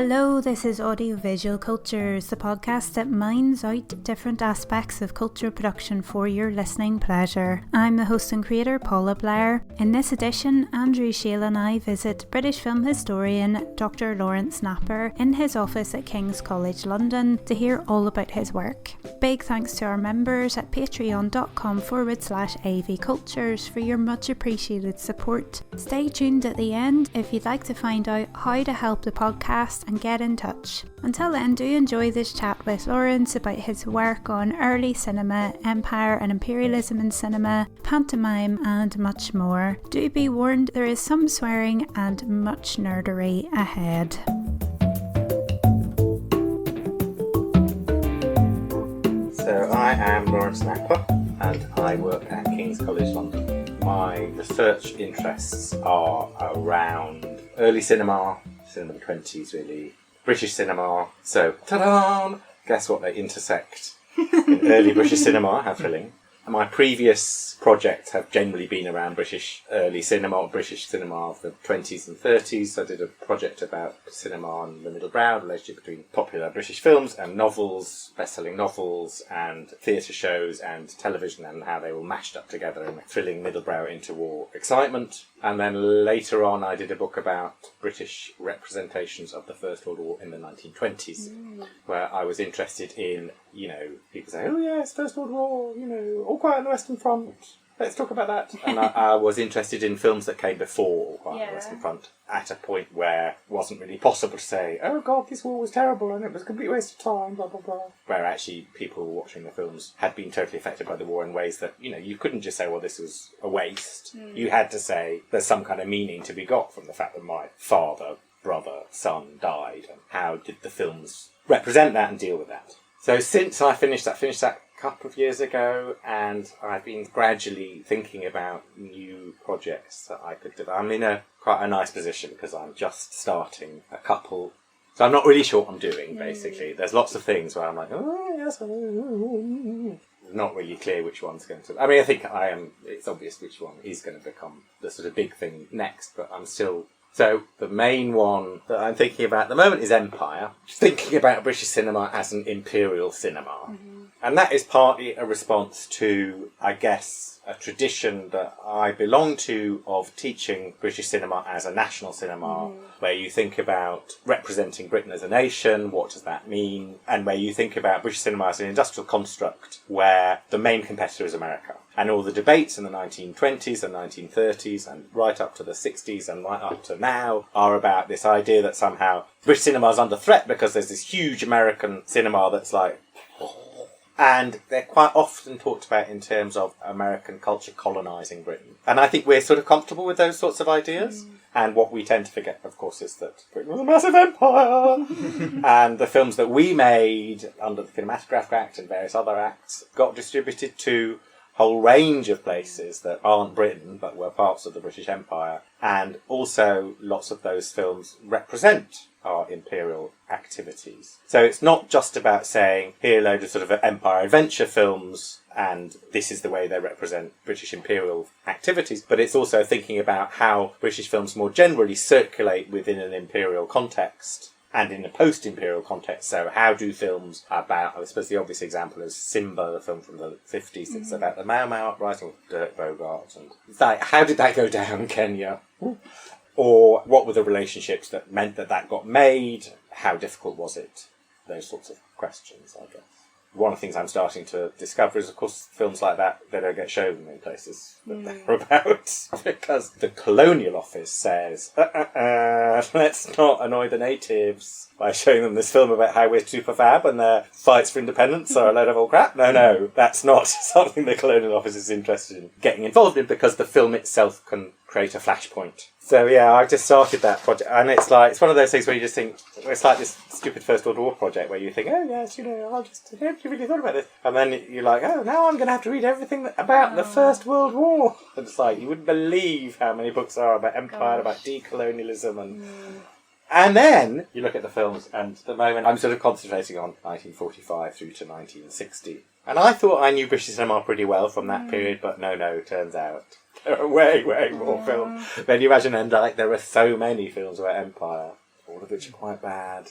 Hello, this is Audiovisual Cultures, the podcast that mines out different aspects of culture production for your listening pleasure. I'm the host and creator, Paula Blair. In this edition, Andrew, Shail and I visit British film historian Dr. Lawrence Napper in his office at King's College London to hear all about his work. Big thanks to our members at patreon.com/avcultures for your much appreciated support. Stay tuned at the end if you'd like to find out how to help the podcast and get in touch. Until then, do enjoy this chat with Lawrence about his work on early cinema, empire and imperialism in cinema, pantomime and much more. Do be warned, there is some swearing and much nerdery ahead. So I am Lawrence Napper and I work at King's College London. My research interests are around early cinema of the 20s really, British cinema. So, ta-da! Guess what, they intersect in early British cinema, how thrilling. And my previous projects have generally been around British early cinema, or British cinema of the 20s and 30s. So I did a project about cinema and the middle ground, the relationship between popular British films and novels, best-selling novels, and theatre shows and television, and how they all mashed up together in a thrilling middle-brow interwar excitement. And then later on I did a book about British representations of the First World War in the 1920s, where I was interested in, people say, oh yes, First World War, All Quiet on the Western Front, let's talk about that. And I was interested in films that came before All Quiet on the Western Front, at a point where it wasn't really possible to say, oh God, this war was terrible and it was a complete waste of time, blah, blah, blah. Where actually people watching the films had been totally affected by the war in ways that, you couldn't just say, well, this was a waste. You had to say there's some kind of meaning to be got from the fact that my father, brother, son died, and how did the films represent that and deal with that. So since I finished that a couple of years ago, and I've been gradually thinking about new projects that I could do. I'm in quite a nice position because I'm just starting a couple. So I'm not really sure what I'm doing, basically. There's lots of things where I'm like, oh, yes, not really clear which one's going to... I think it's obvious which one is going to become the sort of big thing next, but I'm still... So the main one that I'm thinking about at the moment is Empire. Thinking about British cinema as an imperial cinema. And that is partly a response to, I guess, a tradition that I belong to of teaching British cinema as a national cinema, where you think about representing Britain as a nation, what does that mean, and where you think about British cinema as an industrial construct where the main competitor is America. And all the debates in the 1920s and 1930s and right up to the 60s and right up to now are about this idea that somehow British cinema is under threat because there's this huge American cinema that's like... And they're quite often talked about in terms of American culture colonising Britain. And I think we're sort of comfortable with those sorts of ideas. And what we tend to forget, of course, is that Britain was a massive empire. And the films that we made under the Cinematograph Act and various other acts got distributed to a whole range of places that aren't Britain, but were parts of the British Empire. And also lots of those films represent our imperial activities. So it's not just about saying, here are a load of sort of empire adventure films and this is the way they represent British imperial activities, but it's also thinking about how British films more generally circulate within an imperial context and in a post-imperial context. So how do films about, I suppose the obvious example is Simba, the film from the 50s, it's about the Mau Mau uprising with Dirk Bogart, and it's like, how did that go down in Kenya? Or what were the relationships that meant that got made? How difficult was it? Those sorts of questions, I guess. One of the things I'm starting to discover is, of course, films like that, they don't get shown in places that they're about. Because the Colonial Office says, let's not annoy the natives by showing them this film about how we're super fab and their fights for independence are a load of old crap. No, that's not something the Colonial Office is interested in getting involved in, because the film itself can create a flashpoint. So yeah, I just started that project, and it's one of those things where you just think, it's like this stupid First World War project where you think, oh yes, I'll just, I haven't really thought about this. And then you're like, oh, now I'm going to have to read everything about the First World War. And it's like, you wouldn't believe how many books there are about empire, about decolonialism, and then you look at the films, and at the moment I'm sort of concentrating on 1945 through to 1960. And I thought I knew British cinema pretty well from that period, but no, turns out there are way more films than you imagine. And there are so many films about empire all of which are quite bad.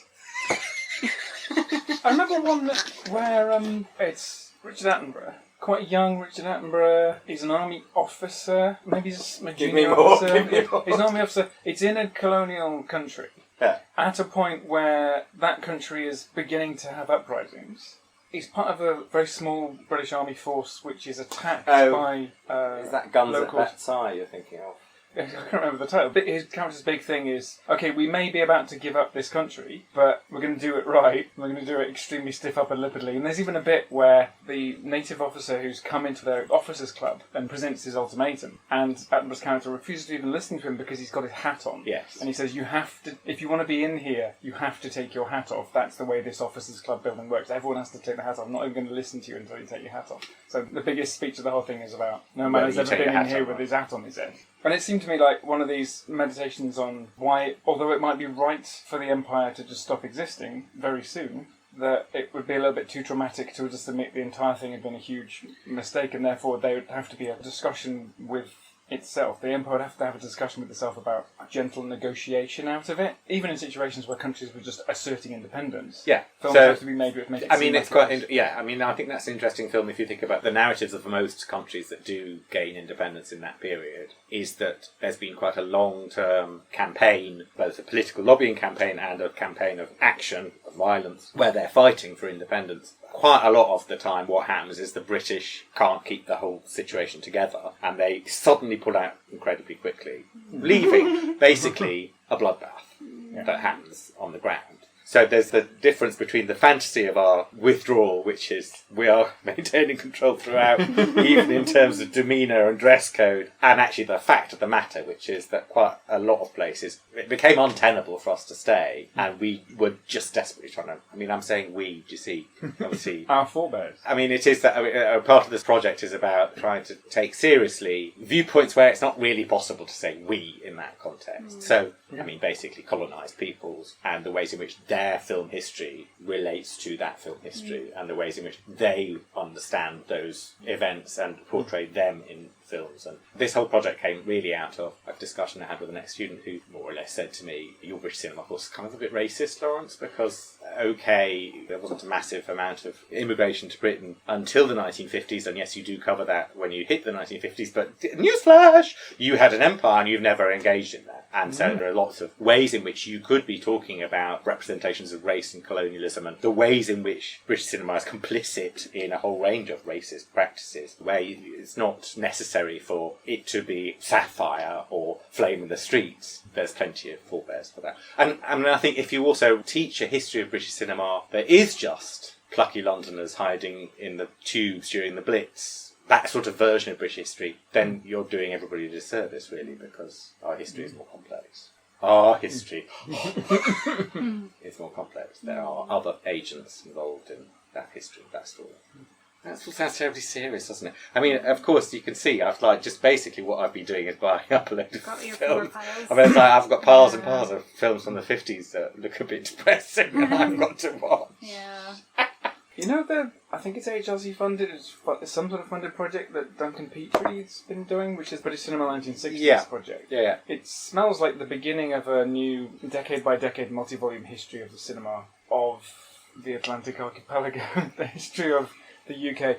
I remember one where it's Richard Attenborough. Quite young Richard Attenborough. He's an army officer. Maybe he's a junior officer. He's an army officer. It's in a colonial country. Yeah. At a point where that country is beginning to have uprisings. He's part of a very small British Army force which is attacked by is that Guns locals. at Versailles you're thinking of? I can't remember the title. But his character's big thing is, okay, we may be about to give up this country, but we're going to do it right. We're going to do it extremely stiff upper lippedly. And there's even a bit where the native officer who's come into their officers' club and presents his ultimatum, and Attenborough's character refuses to even listen to him because he's got his hat on. Yes. And he says, you have to, if you want to be in here, you have to take your hat off. That's the way this officers' club building works. Everyone has to take the hat off. I'm not even going to listen to you until you take your hat off. So the biggest speech of the whole thing is about, no man has ever been in here with his hat on his head. And it seemed to me like one of these meditations on why, although it might be right for the Empire to just stop existing very soon, that it would be a little bit too traumatic to just admit the entire thing had been a huge mistake, and therefore there would have to be a discussion with itself. The Empire would have to have a discussion with itself about a gentle negotiation out of it, even in situations where countries were just asserting independence. Yeah. Films have to be made with make it I mean, seem it's like quite. I mean, I think that's an interesting film if you think about the narratives of most countries that do gain independence in that period. Is that there's been quite a long-term campaign, both a political lobbying campaign and a campaign of action, of violence, where they're fighting for independence. Quite a lot of the time what happens is the British can't keep the whole situation together and they suddenly pull out incredibly quickly, leaving basically a bloodbath that happens on the ground. So there's the difference between the fantasy of our withdrawal, which is we are maintaining control throughout, even in terms of demeanour and dress code, and actually the fact of the matter, which is that quite a lot of places, it became untenable for us to stay, and we were just desperately trying to, I mean, I'm saying we, do you see, obviously. our forebears. I mean, it is that part of this project is about trying to take seriously viewpoints where it's not really possible to say we in that context. So, I mean, basically colonised peoples and the ways in which their film history relates to that film history and the ways in which they understand those events and portray them in films. And this whole project came really out of a discussion I had with an ex-student who more or less said to me, your British cinema course is kind of a bit racist, Lawrence, because, okay, there wasn't a massive amount of immigration to Britain until the 1950s, and yes, you do cover that when you hit the 1950s, but newsflash, you had an empire and you've never engaged in that. And so there are lots of ways in which you could be talking about representations of race and colonialism and the ways in which British cinema is complicit in a whole range of racist practices, where it's not necessary for it to be Sapphire or Flame in the Streets. There's plenty of forebears for that. And I mean, I think if you also teach a history of British cinema that is just plucky Londoners hiding in the tubes during the Blitz, that sort of version of British history, then you're doing everybody a disservice, really, because our history is more complex. Our history is more complex. There are other agents involved in that history, that story. That sounds terribly serious, doesn't it? I mean, of course, you can see I've just basically what I've been doing is buying up a load of films. I mean, I've got piles and piles of films from the 50s that look a bit depressing and I've got to watch. Yeah. You know, I think it's HRC funded, it's some sort of funded project that Duncan Petrie's been doing, which is British Cinema 1960s project. Yeah. It smells like the beginning of a new decade-by-decade multi-volume history of the cinema of the Atlantic archipelago, the history of the UK,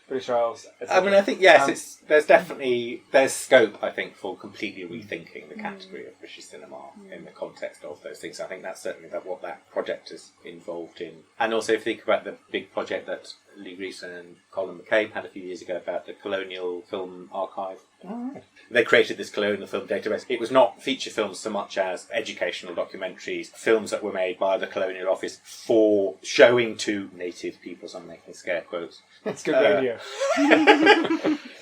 British Isles, etc. I mean, I think, yes, there's scope, I think, for completely rethinking the category of British cinema in the context of those things. I think that's certainly what that project is involved in. And also, if you think about the big project that Lee Greason and Colin McCabe had a few years ago about the Colonial Film Archive. They created this colonial film database. It was not feature films so much as educational documentaries, films that were made by the Colonial Office for showing to native peoples. I'm making scare quotes. That's good radio.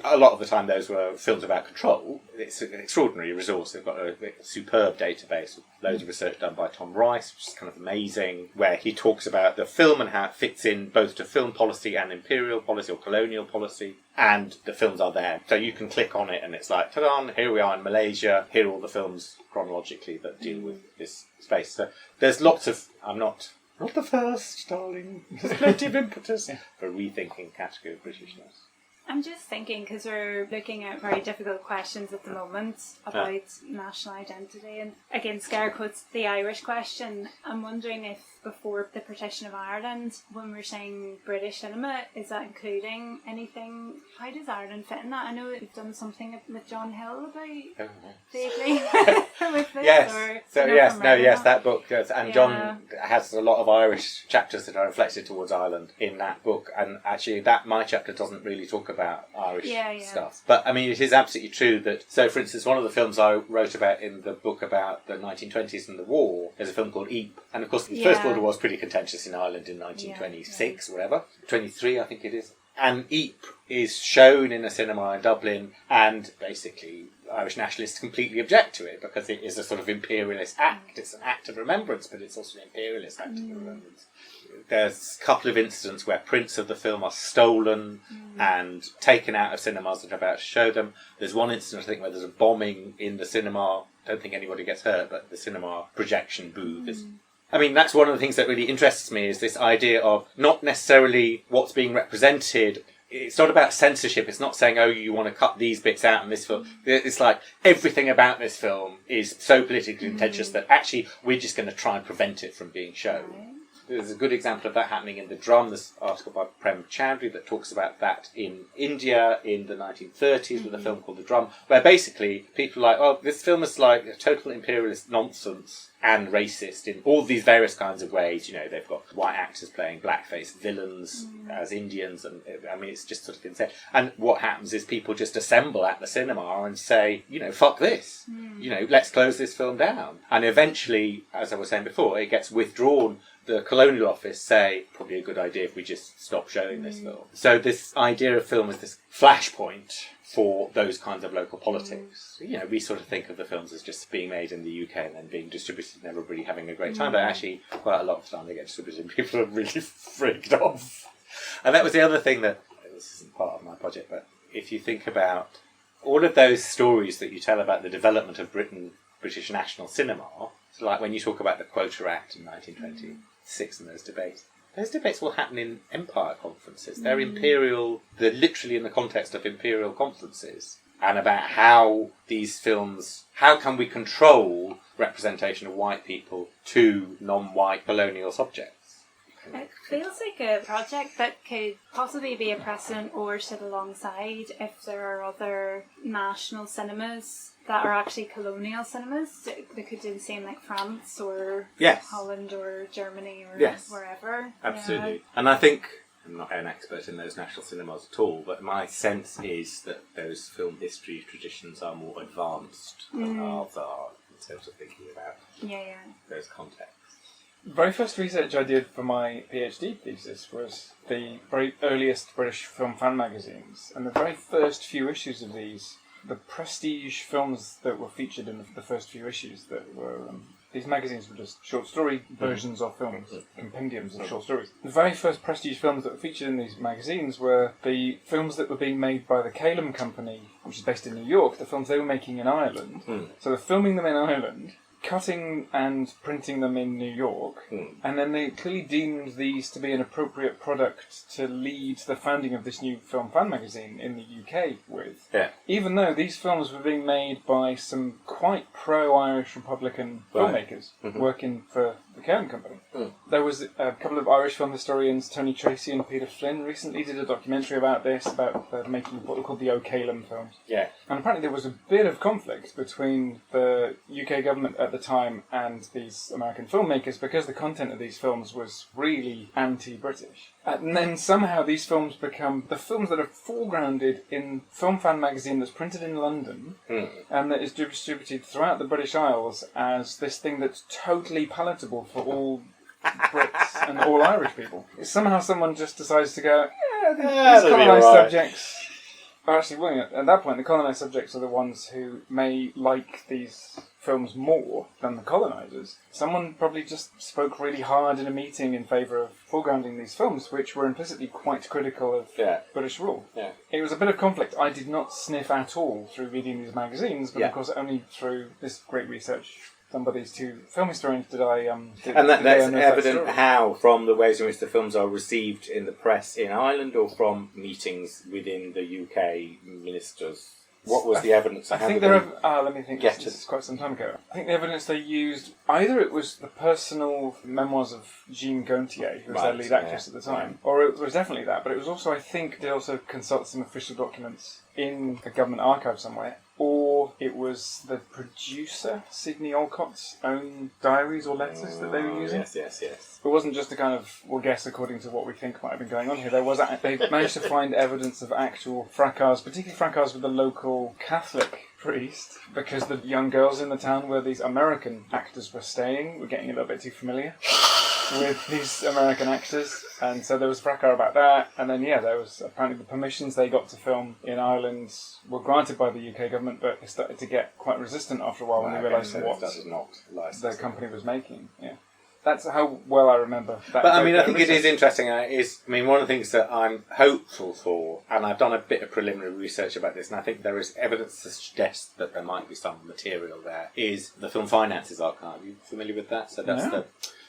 A lot of the time those were films about control. It's an extraordinary resource. They've got a superb database with loads of research done by Tom Rice, which is kind of amazing, where he talks about the film and how it fits in both to film policy and imperial policy or colonial policy. And the films are there. So you can click on it and it's like, ta-da, here we are in Malaysia. Here are all the films chronologically that deal with this space. So there's lots of... I'm not the first, darling. There's plenty of impetus for rethinking category of Britishness. I'm just thinking, because we're looking at very difficult questions at the moment about national identity, and again, scare quotes, the Irish question. I'm wondering if before the partition of Ireland, when we're saying British cinema, is that including anything? How does Ireland fit in that? I know you've done something with John Hill about vaguely with this. Yes. Or, So that book, and John has a lot of Irish chapters that are reflected towards Ireland in that book, and actually my chapter doesn't really talk about Irish stuff. But I mean, it is absolutely true that, so for instance, one of the films I wrote about in the book about the 1920s and the war is a film called Eep, and of course the First World War was pretty contentious in Ireland in 1926 or whatever, 23 I think it is. And Eep is shown in a cinema in Dublin, and basically Irish nationalists completely object to it because it is a sort of imperialist act. It's an act of remembrance, but it's also an imperialist act of remembrance. There's a couple of incidents where prints of the film are stolen and taken out of cinemas that are about to show them. There's one incident, I think, where there's a bombing in the cinema. I don't think anybody gets hurt, but the cinema projection booth is... I mean, that's one of the things that really interests me, is this idea of not necessarily what's being represented. It's not about censorship. It's not saying, oh, you want to cut these bits out in this film. It's like everything about this film is so politically contentious that actually we're just going to try and prevent it from being shown. There's a good example of that happening in The Drum. This article by Prem Chandri that talks about that in India in the 1930s with a film called The Drum, where basically people are like, oh, this film is like a total imperialist nonsense and racist in all these various kinds of ways. You know, they've got white actors playing blackface villains as Indians, and I mean, it's just sort of insane. And what happens is people just assemble at the cinema and say, you know, fuck this. You know, let's close this film down. And eventually, as I was saying before, it gets withdrawn. The Colonial Office say, probably a good idea if we just stop showing this film. So this idea of film is this flashpoint for those kinds of local politics. You know, we sort of think of the films as just being made in the UK and then being distributed and everybody having a great time, but actually quite a lot of the time they get distributed and people are really freaked off. And that was the other thing that, this isn't part of my project, but if you think about all of those stories that you tell about the development of British national cinema, so like when you talk about the Quota Act in 1926 and those debates will happen in empire conferences. They're imperial, they're literally in the context of imperial conferences, and about how these films, how can we control representation of white people to non-white colonial subjects. It feels like a project that could possibly be a precedent or sit alongside if there are other national cinemas that are actually colonial cinemas. They could do the same like France or Holland or Germany or wherever. Absolutely. Yeah. And I think, I'm not an expert in those national cinemas at all, but my sense is that those film history traditions are more advanced than ours are in terms of thinking about those contexts. The very first research I did for my PhD thesis was the very earliest British film fan magazines, and the very first few issues of these, the prestige films that were featured in the first few issues that were... these magazines were just short story versions of films, compendiums of short stories. The very first prestige films that were featured in these magazines were the films that were being made by the Calum Company, which is based in New York, the films they were making in Ireland. So they're filming them in Ireland, cutting and printing them in New York, and then they clearly deemed these to be an appropriate product to lead the founding of this new film fan magazine in the UK with. Even though these films were being made by some quite pro-Irish Republican filmmakers working for the Calum Company. There was a couple of Irish film historians, Tony Tracy and Peter Flynn, recently did a documentary about this, about the making of what were called the O'Callum films. And apparently there was a bit of conflict between the UK government at the time and these American filmmakers because the content of these films was really anti-British. And then somehow these films become the films that are foregrounded in Film Fan magazine that's printed in London and that is distributed throughout the British Isles as this thing that's totally palatable for all Brits and all Irish people. Somehow someone just decides to go, these colonised subjects are actually willing. At that point, the colonised subjects are the ones who may like these films more than the colonisers. Someone probably just spoke really hard in a meeting in favour of foregrounding these films, which were implicitly quite critical of British rule. It was a bit of conflict. I did not sniff at all through reading these magazines, but of course only through this great research somebody's two film historians did I... and that's evident how, from the ways in which the films are received in the press in Ireland or from meetings within the UK ministers. What was the evidence? Let me think. This is quite some time ago. I think the evidence they used, either it was the personal memoirs of Jean Gontier, who was their lead actress at the time, or it was definitely that, but it was also, I think, they also consulted some official documents in a government archive somewhere, or it was the producer, Sidney Olcott's own diaries or letters that they were using. Yes. It wasn't just a kind of, we'll guess according to what we think might have been going on here. They managed to find evidence of actual fracas, particularly fracas with the local Catholic priest, because the young girls in the town where these American actors were staying were getting a little bit too familiar with these American actors, and so there was fracas about that. And then there was apparently the permissions they got to film in Ireland were granted by the UK government, but it started to get quite resistant after a while when they realised what their company was making. Yeah. That's how well I remember that. But I think it is interesting. One of the things that I'm hopeful for, and I've done a bit of preliminary research about this, and I think there is evidence to suggest that there might be some material there, is the Film Finances Archive. Are you familiar with that? So that's the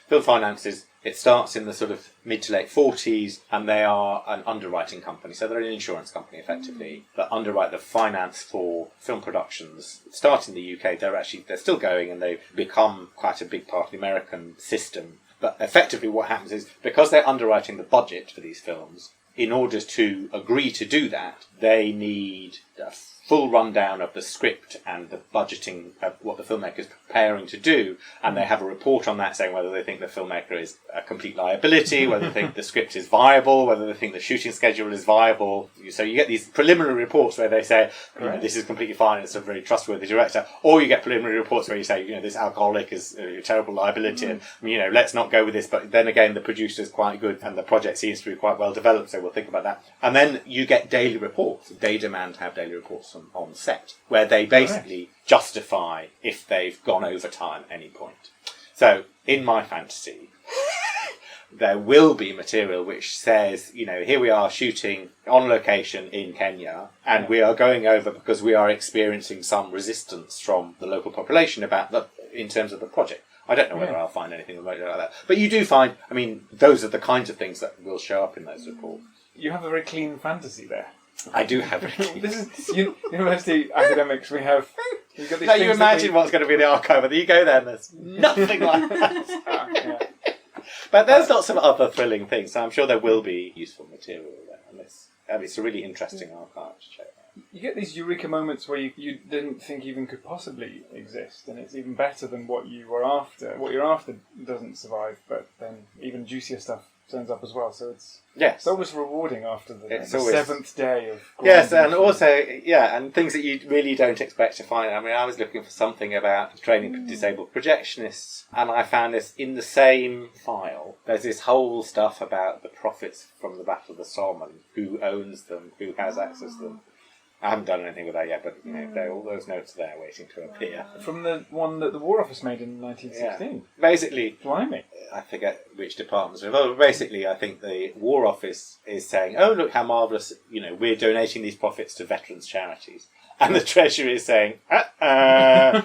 Film Finances. It starts in the sort of mid to late 40s, and they are an underwriting company. So they're an insurance company, effectively, that underwrite the finance for film productions. Starting in the UK, they're still going, and they've become quite a big part of the American system. But effectively what happens is, because they're underwriting the budget for these films, in order to agree to do that, they need a full rundown of the script and the budgeting of what the filmmaker is preparing to do, and they have a report on that saying whether they think the filmmaker is a complete liability, whether they think the script is viable, whether they think the shooting schedule is viable. So you get these preliminary reports where they say, this is completely fine, it's a very trustworthy director, or you get preliminary reports where you say, this alcoholic is a terrible liability, and let's not go with this, but then again the producer is quite good and the project seems to be quite well developed, so we'll think about that. And then you get daily reports. They demand to have daily reports on set, where they basically justify if they've gone over time at any point. So, in my fantasy, there will be material which says, here we are shooting on location in Kenya, and we are going over because we are experiencing some resistance from the local population in terms of the project. I don't know whether I'll find anything remotely like that. But you do find, those are the kinds of things that will show up in those reports. You have a very clean fantasy there. I do have it. This is university academics. We've got these now you imagine what's going to be in the archive, and you go there and there's nothing like that. But there's lots of other thrilling things, so I'm sure there will be useful material there. And it's a really interesting archive to check out. You get these eureka moments where you didn't think even could possibly exist, and it's even better than what you were after. What you're after doesn't survive, but then even juicier stuff turns up as well, so it's always rewarding after the seventh day of... Yes, and also, and things that you really don't expect to find. I was looking for something about training disabled projectionists, and I found this in the same file. There's this whole stuff about the profits from the Battle of the Somme, and who owns them, who has access to them. I haven't done anything with that yet, but all those notes there waiting to appear. From the one that the War Office made in 1916. Yeah. Basically, blimey. I forget which departments. Well, basically, I think the War Office is saying, "Oh, look how marvellous! We're donating these profits to veterans' charities." And the Treasury is saying, no,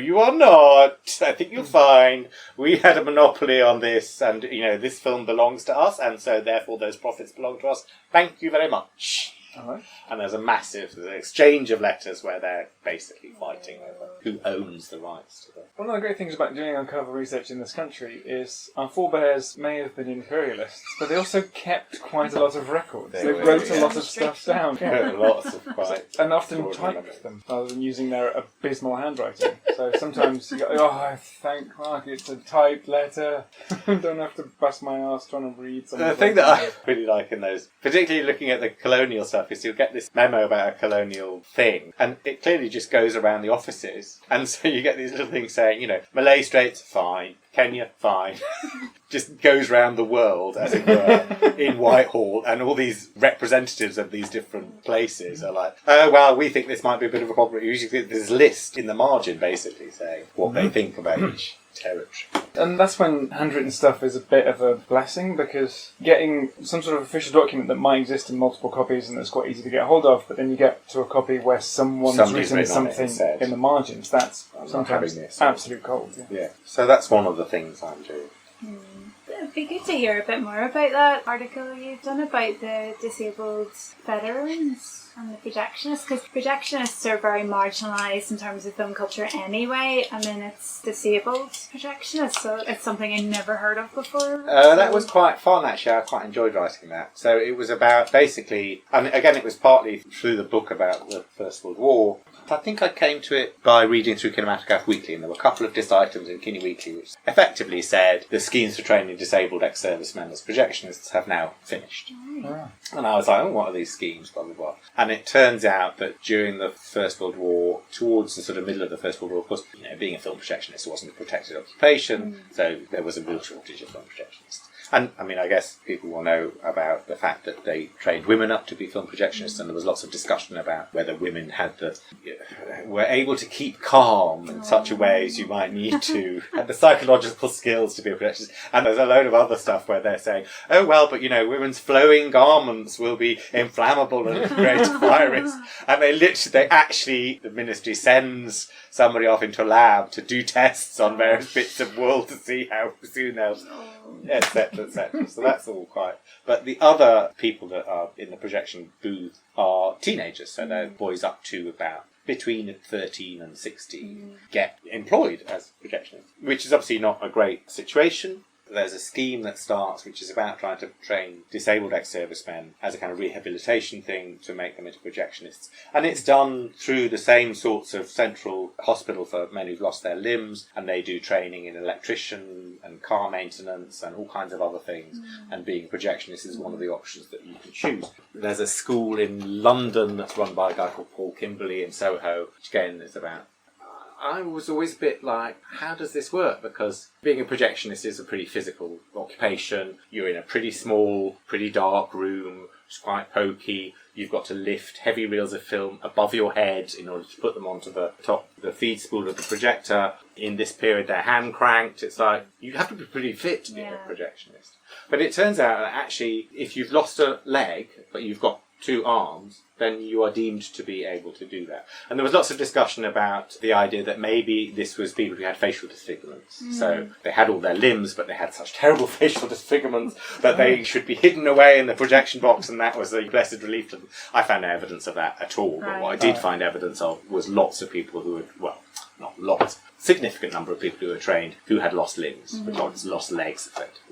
you are not. I think you're fine. We had a monopoly on this, and this film belongs to us, and so therefore those profits belong to us. Thank you very much. Right. And there's an exchange of letters where they're basically fighting over who owns the rights to them. One of the great things about doing uncover research in this country is our forebears may have been imperialists, but they also kept quite a lot of records. They wrote a lot of stuff down. Lots of quite. And often typed them rather than using their abysmal handwriting. So sometimes you go, thank Mark, it's a typed letter. Don't have to bust my ass trying to read something. The thing that I really like in those, particularly looking at the colonial stuff, is you'll get this memo about a colonial thing, and it clearly just goes around the offices, and so you get these little things saying, Malay Straits, fine, Kenya, fine. Just goes round the world, as it were, in Whitehall, and all these representatives of these different places are like, oh, well, we think this might be a bit of a problem. Usually there's a list in the margin, basically, saying what they think about each territory. And that's when handwritten stuff is a bit of a blessing, because getting some sort of official document that might exist in multiple copies and that's quite easy to get hold of, but then you get to a copy where somebody's written something in the margins, that's not having this. Absolute cold. Yeah. So that's one of the things I'm doing. It'd be good to hear a bit more about that article you've done about the disabled veterans and the projectionists, because projectionists are very marginalised in terms of film culture anyway, and then it's disabled projectionists, so it's something I'd never heard of before. That was quite fun, actually. I quite enjoyed writing that. So it was about basically, and again it was partly through the book about the First World War. I think I came to it by reading through Kinematograph Weekly, and there were a couple of just items in Kine Weekly which effectively said the schemes for training disabled ex-servicemen as projectionists have now finished. And I was like, oh, what are these schemes, blah, blah, blah. And it turns out that during the First World War, towards the sort of middle of the First World War, of course, being a film projectionist wasn't a protected occupation, so there was a real shortage of film projectionists. And, I mean, I guess people will know about the fact that they trained women up to be film projectionists, and there was lots of discussion about whether women were able to keep calm in such a way as you might need to, had the psychological skills to be a projectionist. And there's a load of other stuff where they're saying, oh, well, but, women's flowing garments will be inflammable and create a fire risk. And the ministry sends somebody off into a lab to do tests on various bits of wool to see how soon they'll... etc., etc. So that's all quite... But the other people that are in the projection booth are teenagers, so they're boys up to about between 13 and 16 get employed as projectionists, which is obviously not a great situation. There's a scheme that starts which is about trying to train disabled ex-servicemen as a kind of rehabilitation thing to make them into projectionists. And it's done through the same sorts of central hospital for men who've lost their limbs, and they do training in electrician and car maintenance and all kinds of other things. And being a projectionist is one of the options that you can choose. There's a school in London that's run by a guy called Paul Kimberley in Soho, which again is about... I was always a bit like, how does this work? Because being a projectionist is a pretty physical occupation. You're in a pretty small, pretty dark room. It's quite pokey. You've got to lift heavy reels of film above your head in order to put them onto the feed spool of the projector. In this period, they're hand cranked. It's like, you have to be pretty fit to be a projectionist. But it turns out that actually, if you've lost a leg, but you've got 2 arms, then you are deemed to be able to do that. And there was lots of discussion about the idea that maybe this was people who had facial disfigurements. So they had all their limbs, but they had such terrible facial disfigurements that they should be hidden away in the projection box, and that was a blessed relief to them. I found no evidence of that at all, but what I did find evidence of was lots of people who had, well, not lots, significant number of people who were trained who had lost limbs, which lost legs, effectively.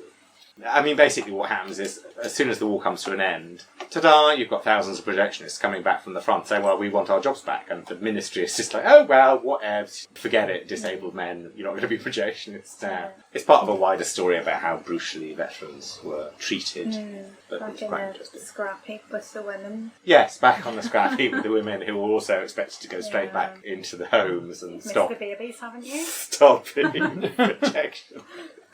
I mean, basically what happens is, as soon as the war comes to an end, ta-da, you've got thousands of projectionists coming back from the front saying, well, we want our jobs back. And the ministry is just like, oh, well, whatever, forget it, disabled men, you're not going to be projectionists now. It's part of a wider story about how brutally veterans were treated. But back it's in quite the interesting. scrap heap with the women. Yes, back on the scrap heap with the women who were also expected to go straight back into the homes and You've stop missed the babies, haven't you? stop being projection.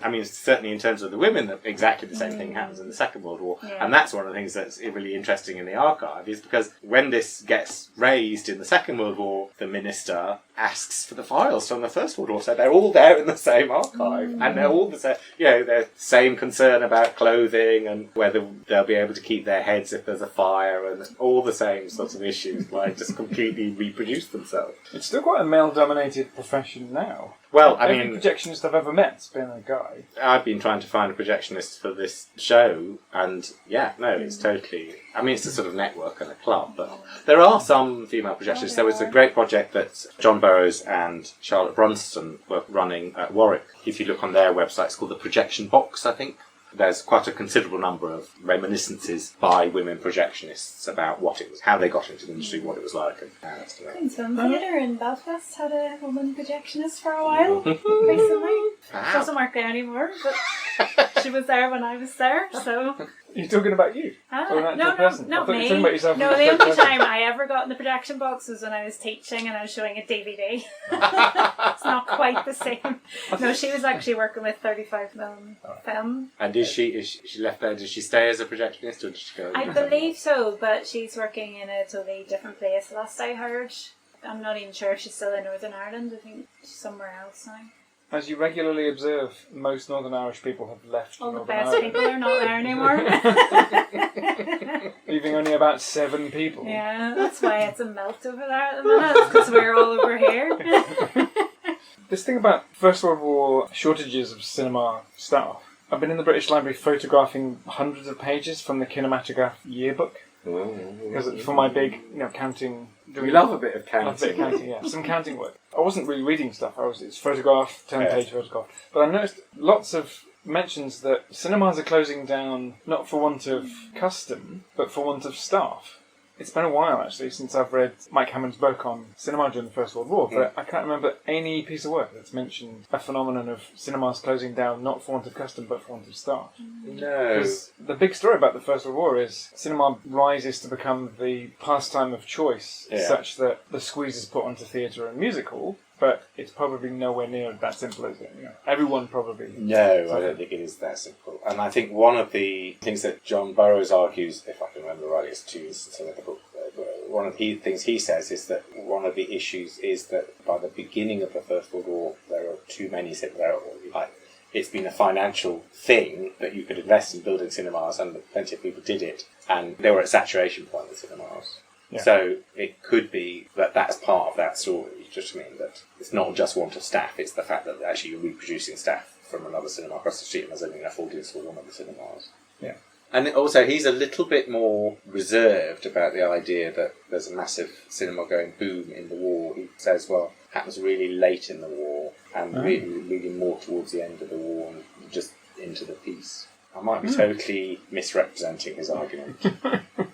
I mean, certainly in terms of the women, exactly the same thing happens in the Second World War. And that's one of the things that's really interesting in the archive, is because when this gets raised in the Second World War, the minister asks for the files from the First World War. So they're all there in the same archive. And they're all the same, their same concern about clothing and whether they'll be able to keep their heads if there's a fire, and all the same sorts of issues, like just completely reproduce themselves. It's still quite a male-dominated profession now. Well, Every projectionist I've ever met's been a guy. I've been trying to find a projectionist for this show, and it's totally... I mean, it's a sort of network and a club, but there are some female projectionists. There was a great project that John Burroughs and Charlotte Brunston were running at Warwick. If you look on their website, it's called the Projection Box, I think. There's quite a considerable number of reminiscences by women projectionists about what it was, how they got into the industry, what it was like, and how that's going. Queen's Film Theatre in Belfast had a woman projectionist for a while recently. Doesn't work there anymore, but she was there when I was there, so... You're talking about you? No, not me. You were talking about yourself. No, the only time I ever got in the projection box was when I was teaching and I was showing a DVD. It's not quite the same. No, she was actually working with 35mm film. And is she left there? Does she stay as a projectionist, or did she go? I believe so, but she's working in a totally different place. Last I heard, I'm not even sure if she's still in Northern Ireland. I think she's somewhere else now. As you regularly observe, most Northern Irish people have left All Northern the best Ireland. people are not there anymore. Leaving only about 7 people. Yeah, that's why it's a melt over there at the minute, because we're all over here. This thing about First World War shortages of cinema staff. I've been in the British Library photographing hundreds of pages from the Kinematograph yearbook. Because for my big, counting... We love a bit of counting. Love a bit of counting, yeah. Some counting work. I wasn't really reading stuff. It's photograph, 10-page photograph. But I noticed lots of mentions that cinemas are closing down not for want of custom, but for want of staff. It's been a while, actually, since I've read Mike Hammond's book on cinema during the First World War, but I can't remember any piece of work that's mentioned a phenomenon of cinemas closing down not for want of custom, but for want of staff. No. Because the big story about the First World War is cinema rises to become the pastime of choice, such that the squeeze is put onto theatre and music hall, but it's probably nowhere near that simple, is it? Everyone probably... No, I don't think it is that simple. And I think one of the things that John Burroughs argues, if I can remember rightly, it's 2 years since I read the book, one of the things he says is that one of the issues is that by the beginning of the First World War, there are too many it's been a financial thing that you could invest in building cinemas, and plenty of people did it, and they were at saturation point with cinemas. Yeah. So it could be that that's part of that story. Just mean that it's not just want of staff; it's the fact that actually you're reproducing staff from another cinema across the street, and there's only enough audience for one of the cinemas. Yeah. And also, he's a little bit more reserved about the idea that there's a massive cinema-going boom in the war. He says, well, it happens really late in the war, and really more towards the end of the war, and just into the peace. I might be totally misrepresenting his argument.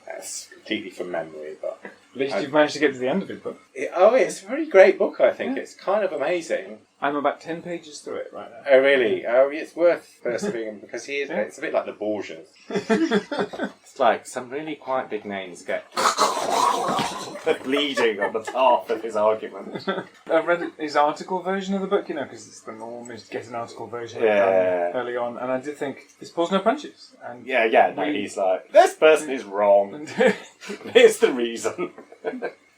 That's completely from memory, but... At least you've managed to get to the end of it, but... It's a very great book, I think. Yeah. It's kind of amazing. I'm about 10 pages through it right now. Oh, really? Oh, it's worth persevering because it's a bit like the Borgias. It's like some really quite big names get bleeding on the top of his argument. I've read his article version of the book, because it's the norm is to get an article version early on, and I did think, this pulls no punches. And he's like, this person is wrong. Here's the reason.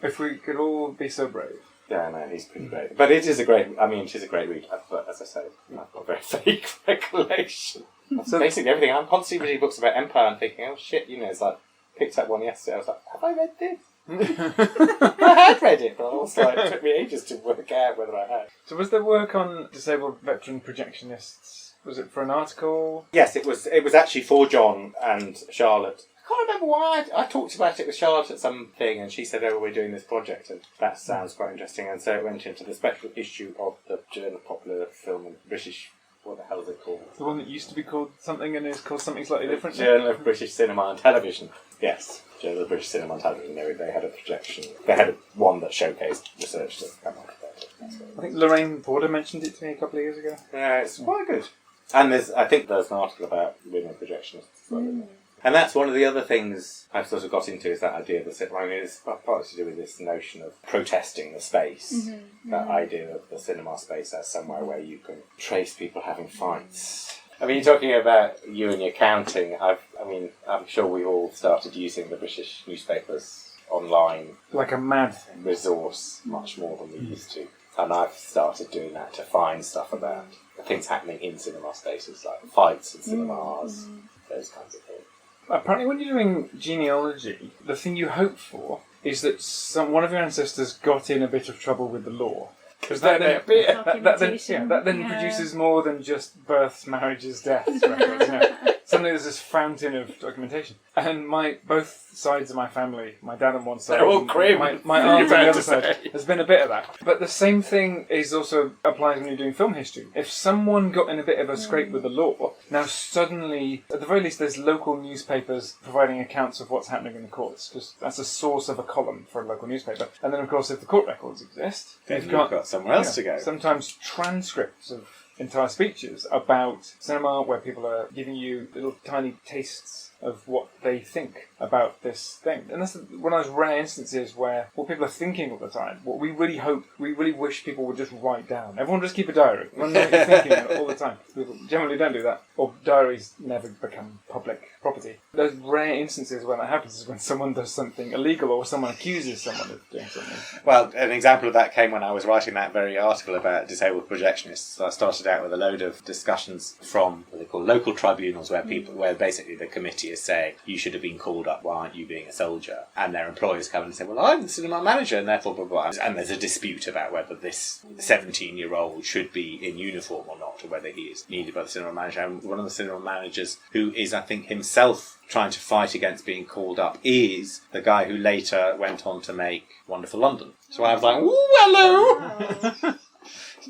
If we could all be so brave. Yeah, no, he's pretty great. But it is a great read. But as I say, I've got a very vague recollection. So basically everything. I'm constantly reading books about Empire and thinking, oh shit, it's like, picked up one yesterday. I was like, have I read this? I had read it, but also it took me ages to work out whether I had. So was there work on disabled veteran projectionists? Was it for an article? Yes, it was. It was actually for John and Charlotte. I can't remember why I talked about it with Charlotte at something, and she said, we're doing this project, and that sounds quite interesting. And so it went into the special issue of the Journal of Popular Film and British... What the hell is it called? The one that used to be called something and is called something slightly different? Journal of British Cinema and Television. Yes, Journal of British Cinema and Television. They had a projection. They had one that showcased research that came out about it. I think Lorraine Porter mentioned it to me a couple of years ago. Yeah, it's quite good. And I think there's an article about women projectionists. And that's one of the other things I've sort of got into, is that idea that it's partly to do with this notion of protesting the space. That idea of the cinema space as somewhere where you can trace people having fights. I mean, you're talking about you and your counting. I'm sure we've all started using the British newspapers online. Like a mad thing. Resource much more than we used to. And I've started doing that to find stuff about things happening in cinema spaces, like fights in cinemas, those kinds of things. Apparently when you're doing genealogy, the thing you hope for is that one of your ancestors got in a bit of trouble with the law. Because that then produces more than just births, marriages, deaths records. Suddenly there's this fountain of documentation. And both sides of my family, my dad on one side, they're all grim. My aunt on the other side, there's been a bit of that. But the same thing also applies when you're doing film history. If someone got in a bit of a scrape with the law, now suddenly, at the very least, there's local newspapers providing accounts of what's happening in the courts, because that's a source of a column for a local newspaper. And then, of course, if the court records exist, then you've got somewhere else to go. Sometimes transcripts of entire speeches about cinema where people are giving you little tiny tastes of what they think about this thing. And that's one of those rare instances where what people are thinking all the time, what we really wish people would just write down. Everyone just keep a diary. Everyone knows what you're thinking all the time. People generally don't do that. Or diaries never become public property. Those rare instances when that happens is when someone does something illegal or someone accuses someone of doing something. Well, an example of that came when I was writing that very article about disabled projectionists. So I started out with a load of discussions from what they call local tribunals, where basically the committee as saying, you should have been called up, why aren't you being a soldier? And their employers come and say, well, I'm the cinema manager, and therefore blah, blah, blah. And there's a dispute about whether this 17-year-old should be in uniform or not, or whether he is needed by the cinema manager. And one of the cinema managers, who is, I think, himself trying to fight against being called up, is the guy who later went on to make Wonderful London. So I was like, ooh, hello!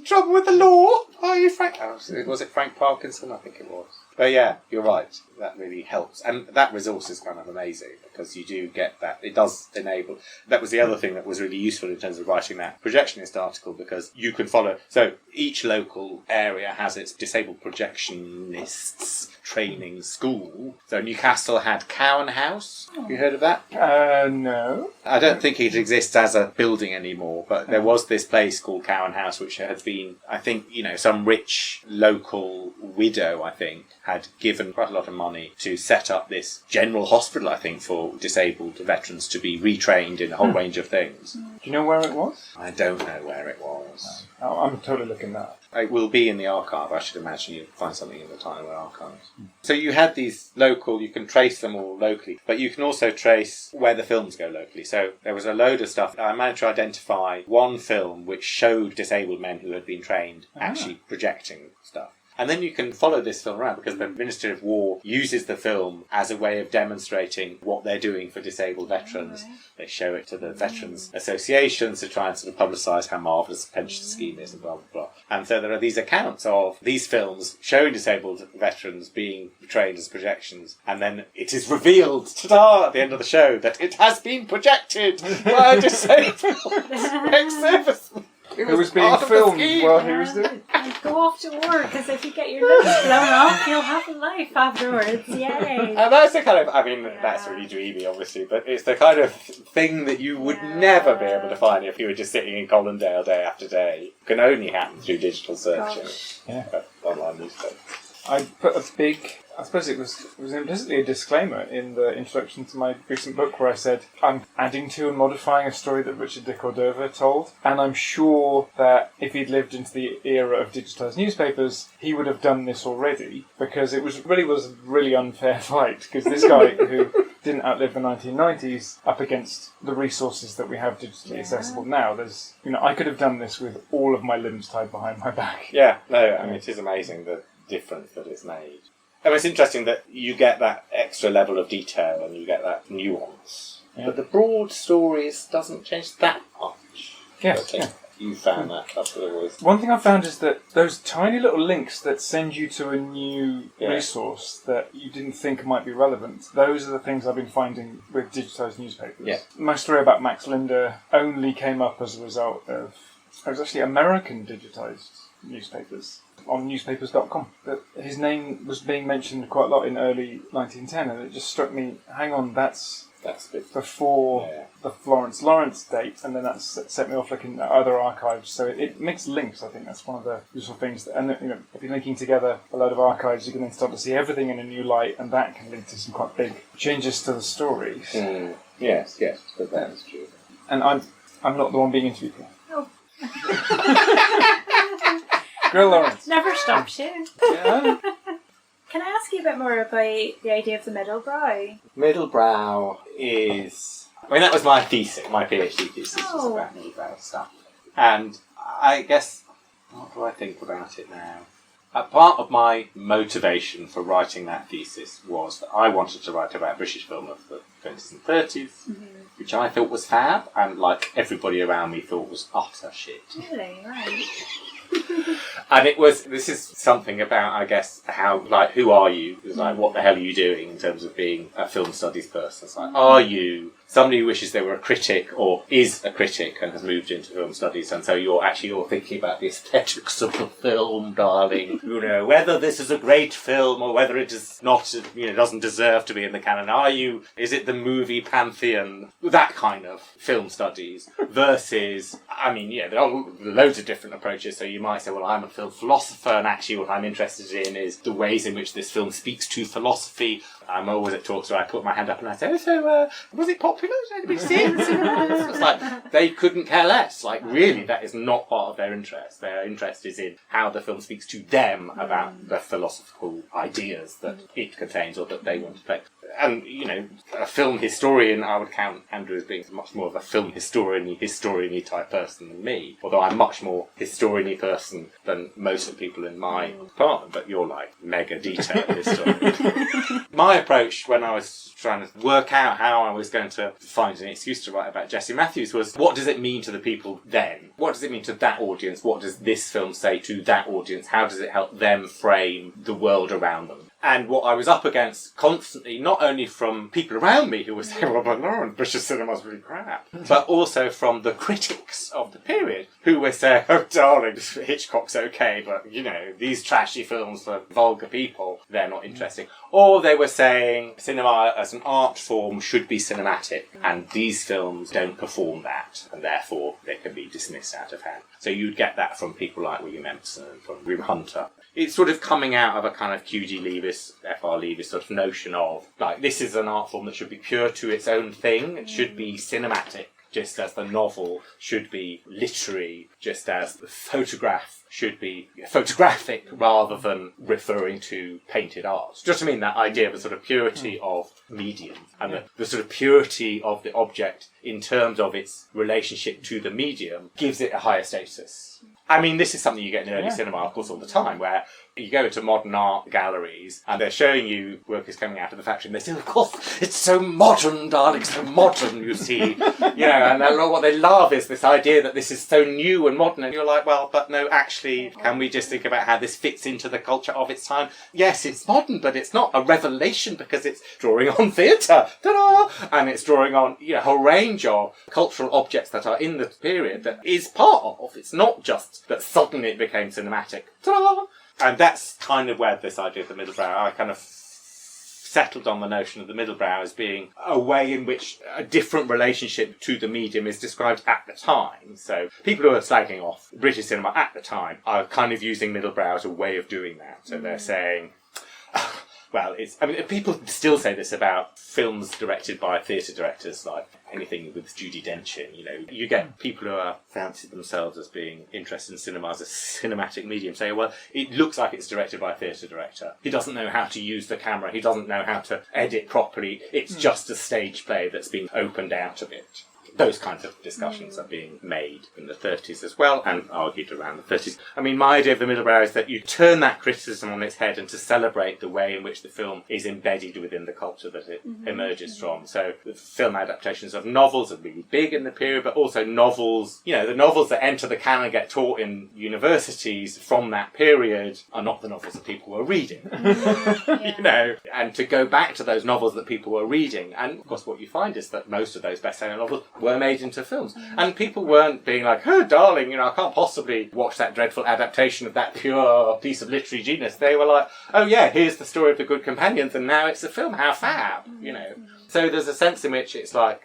Trouble with the law? Are you Frank? Oh, was it Frank Parkinson? I think it was. But yeah, you're right. That really helps. And that resource is kind of amazing because you do get that. It does enable... That was the other thing that was really useful in terms of writing that projectionist article, because you can follow... So each local area has its disabled projectionists training school. So Newcastle had Cowan House. Have you heard of that? No. I don't think it exists as a building anymore, but there was this place called Cowan House, which had been, I think, some rich local widow, I think, had given quite a lot of money to set up this general hospital, I think, for disabled veterans to be retrained in a whole range of things. Do you know where it was? I don't know where it was. Oh, I'm totally looking that up. It will be in the archive. I should imagine you'd find something in the Tyler archives. So you had these local, you can trace them all locally, but you can also trace where the films go locally. So there was a load of stuff. I managed to identify one film which showed disabled men who had been trained actually projecting stuff. And then you can follow this film around because the Ministry of War uses the film as a way of demonstrating what they're doing for disabled veterans. They show it to the Veterans Associations to try and sort of publicise how marvellous the pension scheme is and blah, blah, blah. And so there are these accounts of these films showing disabled veterans being trained as projections. And then it is revealed, ta-da, at the end of the show, that it has been projected by a disabled ex-serviceman. It was being filmed while he was doing it. And go off to work, because if you get your lips blown off, you'll have a life afterwards. Yay! And that's the kind of, that's really dreamy, obviously, but it's the kind of thing that you would never be able to find if you were just sitting in Colindale day after day. It can only happen through digital searching. Online newspapers. I put a big... I suppose it was implicitly a disclaimer in the introduction to my recent book where I said I'm adding to and modifying a story that Richard de Cordova told, and I'm sure that if he'd lived into the era of digitised newspapers, he would have done this already, because it was a really unfair fight, because this guy who didn't outlive the 1990s up against the resources that we have digitally accessible now. There's, I could have done this with all of my limbs tied behind my back. Yeah, no, it is amazing the difference that it's made. And it's interesting that you get that extra level of detail and you get that nuance. Yeah. But the broad stories doesn't change that much. Yes, You found that. That's what it was. One thing I found is that those tiny little links that send you to a new resource that you didn't think might be relevant, those are the things I've been finding with digitised newspapers. Yeah. My story about Max Linder only came up as a result of... It was actually American digitised newspapers on newspapers.com. But his name was being mentioned quite a lot in early 1910, and it just struck me, hang on, that's before the Florence Lawrence date, and then that set me off looking at other archives. So it makes links. I think that's one of the useful things. And if you're linking together a load of archives, you can then start to see everything in a new light, and that can lead to some quite big changes to the stories. Yes, but that is true. And I'm not the one being interviewed here. Oh. Grill Lawrence. Never stops you. Yeah. Can I ask you a bit more about the idea of the middle brow? Middle brow is... that was my thesis, my PhD thesis was about middle brow stuff. And I guess, what do I think about it now? A part of my motivation for writing that thesis was that I wanted to write about British film of the 20s and 30s, which I thought was fab, and like everybody around me thought was utter shit. Really? Right. And this is something about, I guess, how, who are you? It's what the hell are you doing in terms of being a film studies person? It's are you somebody who wishes they were a critic or is a critic and has moved into film studies, and so you're thinking about the aesthetics of the film, darling. Whether this is a great film or whether it is not, doesn't deserve to be in the canon. Is it the movie pantheon? That kind of film studies versus, there are loads of different approaches. So you might say, well, I'm a film philosopher, and actually what I'm interested in is the ways in which this film speaks to philosophy. I'm always at talks where I put my hand up and I say, was it popular? Did anybody see it? It's they couldn't care less. Really, that is not part of their interest. Their interest is in how the film speaks to them about the philosophical ideas that it contains or that they want to play. And, a film historian, I would count Andrew as being much more of a film historian-y type person than me. Although I'm much more historian-y person than most of the people in my department, but you're like mega detailed historian. My approach when I was trying to work out how I was going to find an excuse to write about Jesse Matthews was, what does it mean to the people then? What does it mean to that audience? What does this film say to that audience? How does it help them frame the world around them? And what I was up against constantly, not only from people around me who were saying, well, but Lauren, British cinema's really crap, but also from the critics of the period who were saying, oh, darling, Hitchcock's okay, but, these trashy films for vulgar people, they're not interesting. Or they were saying cinema as an art form should be cinematic, and these films don't perform that, and therefore they can be dismissed out of hand. So you'd get that from people like William Empson and from Wim Hunter. It's sort of coming out of a kind of QG Leavis, FR Leavis sort of notion of, like, this is an art form that should be pure to its own thing. It should be cinematic, just as the novel should be literary, just as the photograph should be photographic rather than referring to painted art. Just to mean that idea of a sort of purity of medium and the sort of purity of the object in terms of its relationship to the medium gives it a higher status. I mean, this is something you get in early cinema, of course, all the time, where you go to modern art galleries and they're showing you workers coming out of the factory and they say, of course, it's so modern, darling, so modern, you see. And what they love is this idea that this is so new and modern. And you're like, well, but no, actually, can we just think about how this fits into the culture of its time? Yes, it's modern, but it's not a revelation because it's drawing on theatre. Ta-da! And it's drawing on a whole range of cultural objects that are in the period that is part of. It's not just that suddenly it became cinematic. Ta-da! And that's kind of where this idea of the middle brow, I kind of settled on the notion of the middle brow as being a way in which a different relationship to the medium is described at the time. So people who are slagging off British cinema at the time are kind of using middle brow as a way of doing that. So they're saying, well, people still say this about films directed by theatre directors, like anything with Judi Dench in, you get people who are fancy themselves as being interested in cinema as a cinematic medium say, well, it looks like it's directed by a theatre director. He doesn't know how to use the camera. He doesn't know how to edit properly. It's just a stage play that's been opened out of it. Those kinds of discussions are being made in the 30s as well, and argued around the 30s. I mean, my idea of the middle brow is that you turn that criticism on its head and to celebrate the way in which the film is embedded within the culture that it emerges from. So the film adaptations of novels are really big in the period, but also novels, the novels that enter the canon and get taught in universities from that period are not the novels that people were reading. And to go back to those novels that people were reading, and of course what you find is that most of those best-selling novels were made into films. And people weren't being like, oh, darling, I can't possibly watch that dreadful adaptation of that pure piece of literary genius. They were like, oh, yeah, here's the story of the good companions, and now it's a film. How fab, So there's a sense in which it's like,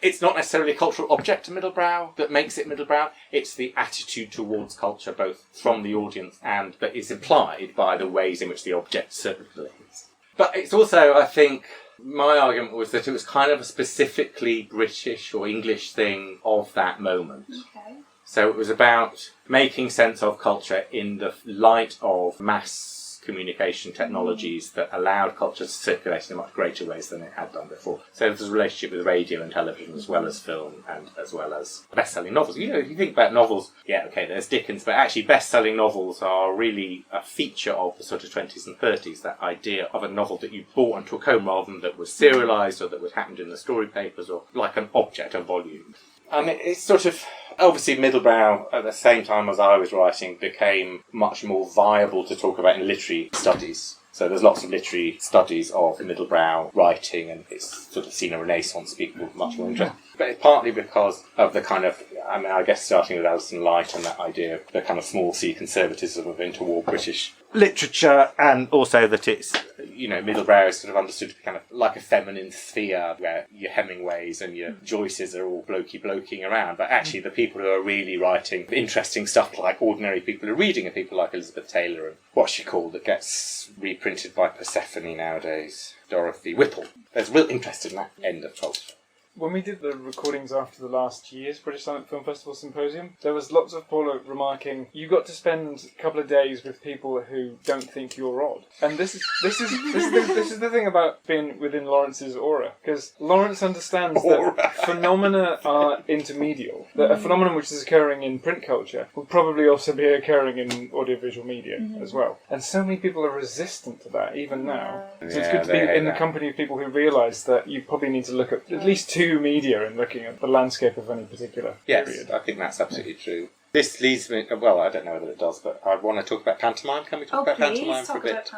it's not necessarily a cultural object to middle brow that makes it middle brow. It's the attitude towards culture, both from the audience but is implied by the ways in which the object circulates. But it's also, I think, my argument was that it was kind of a specifically British or English thing of that moment. Okay. So it was about making sense of culture in the light of mass communication technologies that allowed culture to circulate in much greater ways than it had done before. So there's a relationship with radio and television as well as film and as well as best-selling novels. If you think about novels, there's Dickens, but actually best-selling novels are really a feature of the sort of 20s and 30s, that idea of a novel that you bought and took home rather than that was serialised or that was happened in the story papers or like an object, a volume. And it's sort of, obviously middlebrow, at the same time as I was writing, became much more viable to talk about in literary studies. So there's lots of literary studies of middlebrow writing, and it's sort of seen a renaissance, people with much more interest. But it's partly because of the kind of, I guess starting with Alison Light and that idea of the kind of small C conservatism of interwar British literature, and also that it's, middlebrow is sort of understood to be kind of like a feminine sphere where your Hemingways and your Joyces are all bloking around, but actually the people who are really writing interesting stuff like ordinary people are reading are people like Elizabeth Taylor and what's she called that gets reprinted by Persephone nowadays, Dorothy Whipple. There's real interest in that end of culture. When we did the recordings after the last year's British Silent Film Festival Symposium, there was lots of Paula remarking, you got to spend a couple of days with people who don't think you're odd. And this is the thing about being within Lawrence's aura, because Lawrence understands that phenomena are intermedial. That a phenomenon which is occurring in print culture will probably also be occurring in audiovisual media as well. And so many people are resistant to that, even now. So it's good to be in the company of people who realise that you probably need to look at least two media in looking at the landscape of any particular period. Yes, I think that's absolutely true. This leads me, well, I don't know whether it does, but I want to talk about pantomime. Can we talk about pantomime for a bit?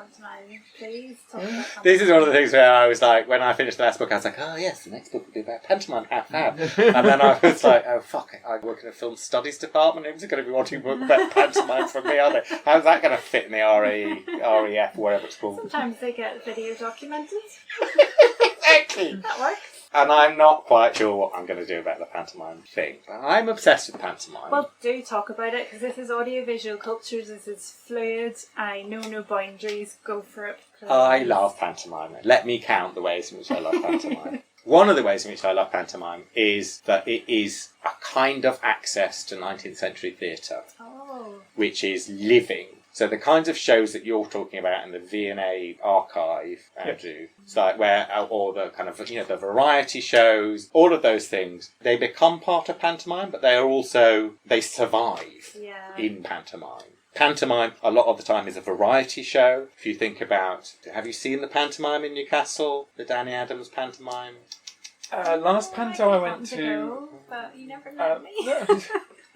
Please talk about pantomime. This is one of the things where I was like, when I finished the last book, I was like, oh yes, the next book will be about pantomime, and then I was like, oh fuck it, I work in a film studies department, who's going to be wanting to book about pantomime from me, are they? How's that going to fit in the REF, whatever it's called? Sometimes they get video documented. Exactly! That works. And I'm not quite sure what I'm going to do about the pantomime thing. But I'm obsessed with pantomime. Well, do talk about it, because this is audiovisual cultures. This is fluid. I know no boundaries. Go for it. Please. I love pantomime. Let me count the ways in which I love pantomime. One of the ways in which I love pantomime is that it is a kind of access to 19th century theatre, which is living. So the kinds of shows that you're talking about in the V&A archive, Andrew, so like or the kind of, the variety shows, all of those things, they become part of pantomime, but they survive in pantomime. Pantomime, a lot of the time, is a variety show. If you think about, have you seen the pantomime in Newcastle, the Danny Adams pantomime? Last panto I went to... Go, but you never let me.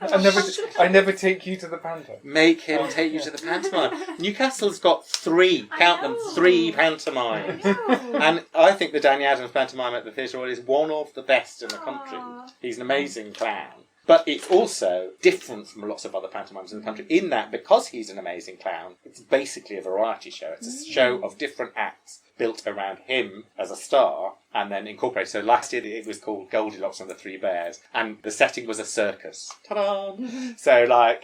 I never take you to the panto. Make him take you to the pantomime. Newcastle's got three pantomimes. And I think the Danny Adams pantomime at the Theatre Royal is one of the best in the country. He's an amazing clown. But it's also different from lots of other pantomimes in the country in that, because he's an amazing clown, it's basically a variety show. It's a show of different acts built around him as a star and then incorporated. So last year it was called Goldilocks and the Three Bears, and the setting was a circus. Ta-da! So like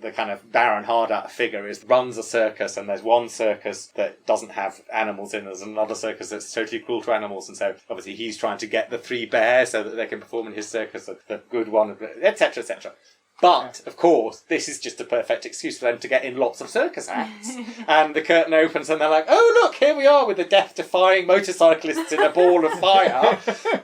the kind of Baron Hardat figure runs a circus, and there's one circus that doesn't have animals in, there's another circus that's totally cruel to animals, and so obviously he's trying to get the three bears so that they can perform in his circus, the good one, etc., etc. But, of course, this is just a perfect excuse for them to get in lots of circus acts. And the curtain opens and they're like, oh, look, here we are with the death-defying motorcyclists in a ball of fire.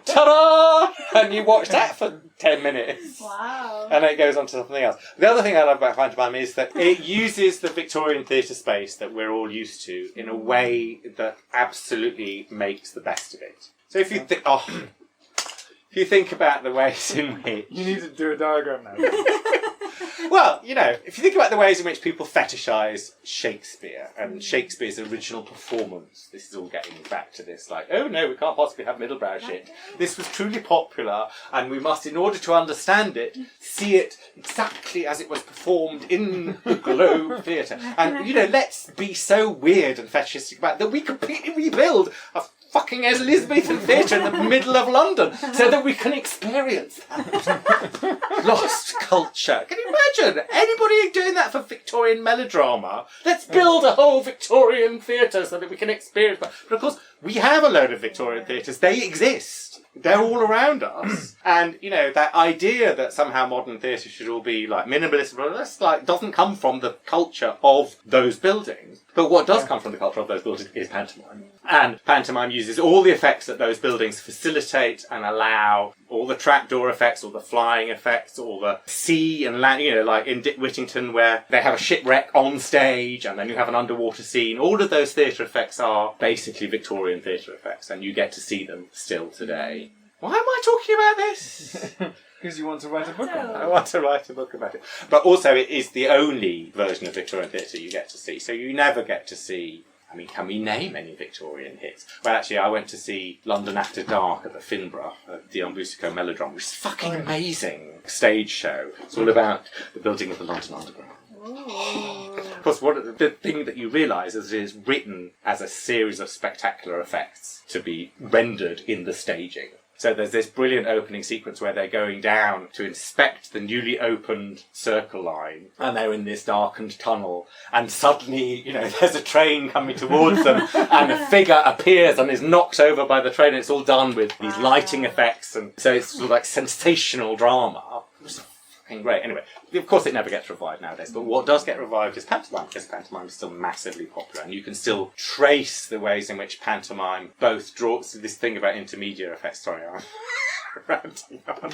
Ta-da! And you watch that for 10 minutes. Wow. And then it goes on to something else. The other thing I love about pantomime is that it uses the Victorian theatre space that we're all used to in a way that absolutely makes the best of it. So if you think... If you think about the ways in which... You need to do a diagram now. Well, if you think about the ways in which people fetishise Shakespeare and Shakespeare's original performance, this is all getting back to this, like, oh no, we can't possibly have middlebrow shit. This was truly popular, and we must, in order to understand it, see it exactly as it was performed in the Globe Theatre. And, let's be so weird and fetishistic about it that we completely rebuild a fucking Elizabethan theatre in the middle of London so that we can experience that lost culture. Can you imagine anybody doing that for Victorian melodrama? Let's build a whole Victorian theatre so that we can experience that. But of course, we have a load of Victorian theatres. They exist. They're all around us. And, that idea that somehow modern theatre should all be like minimalist, that's doesn't come from the culture of those buildings. But what does come from the culture of those buildings is pantomime. And pantomime uses all the effects that those buildings facilitate and allow, all the trapdoor effects, all the flying effects, all the sea and land, like in Dick Whittington where they have a shipwreck on stage and then you have an underwater scene. All of those theatre effects are basically Victorian theatre effects, and you get to see them still today. Why am I talking about this? Because you want to write a book on it. I want to write a book about it. But also it is the only version of Victorian theatre you get to see. So you never get to see... can we name any Victorian hits? Well, actually, I went to see London After Dark at the Finborough, at the Umbusico Melodrama, which is fucking amazing stage show. It's all about the building of the London Underground. Of course, the thing that you realise is it is written as a series of spectacular effects to be rendered in the staging. So there's this brilliant opening sequence where they're going down to inspect the newly opened Circle line, and they're in this darkened tunnel, and suddenly, there's a train coming towards them, and a figure appears and is knocked over by the train, and it's all done with these lighting effects, and so it's sort of like sensational drama. It was fucking great. Anyway, of course it never gets revived nowadays, but what does get revived is pantomime, because pantomime is still massively popular, and you can still trace the ways in which pantomime both draws this thing about intermediate effects. Sorry, I'm ranting on.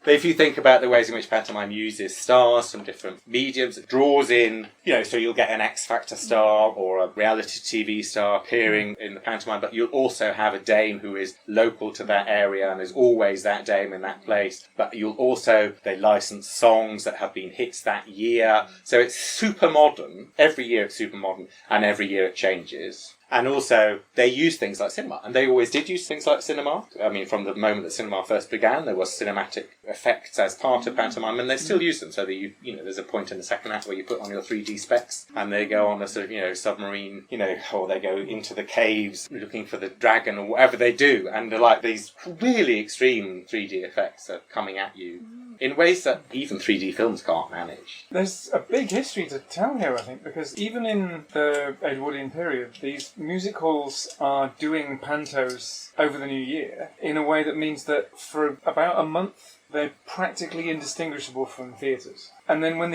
But if you think about the ways in which pantomime uses stars from different mediums, it draws in, so you'll get an X Factor star or a reality TV star appearing in the pantomime, but you'll also have a dame who is local to that area and is always that dame in that place. But they license songs that have been hits that year. So it's super modern. Every year it's super modern, and every year it changes. And also, they use things like cinema, and they always did use things like cinema. I mean, from the moment that cinema first began, there was cinematic effects as part of pantomime, and they still use them. So that there's a point in the second act where you put on your 3D specs, and they go on a sort of, submarine, or they go into the caves looking for the dragon, or whatever they do, and they're like these really extreme 3D effects are coming at you in ways that even 3D films can't manage. There's a big history to tell here, I think, because even in the Edwardian period, these music halls are doing pantos over the new year in a way that means that for about a month they're practically indistinguishable from theatres. And then when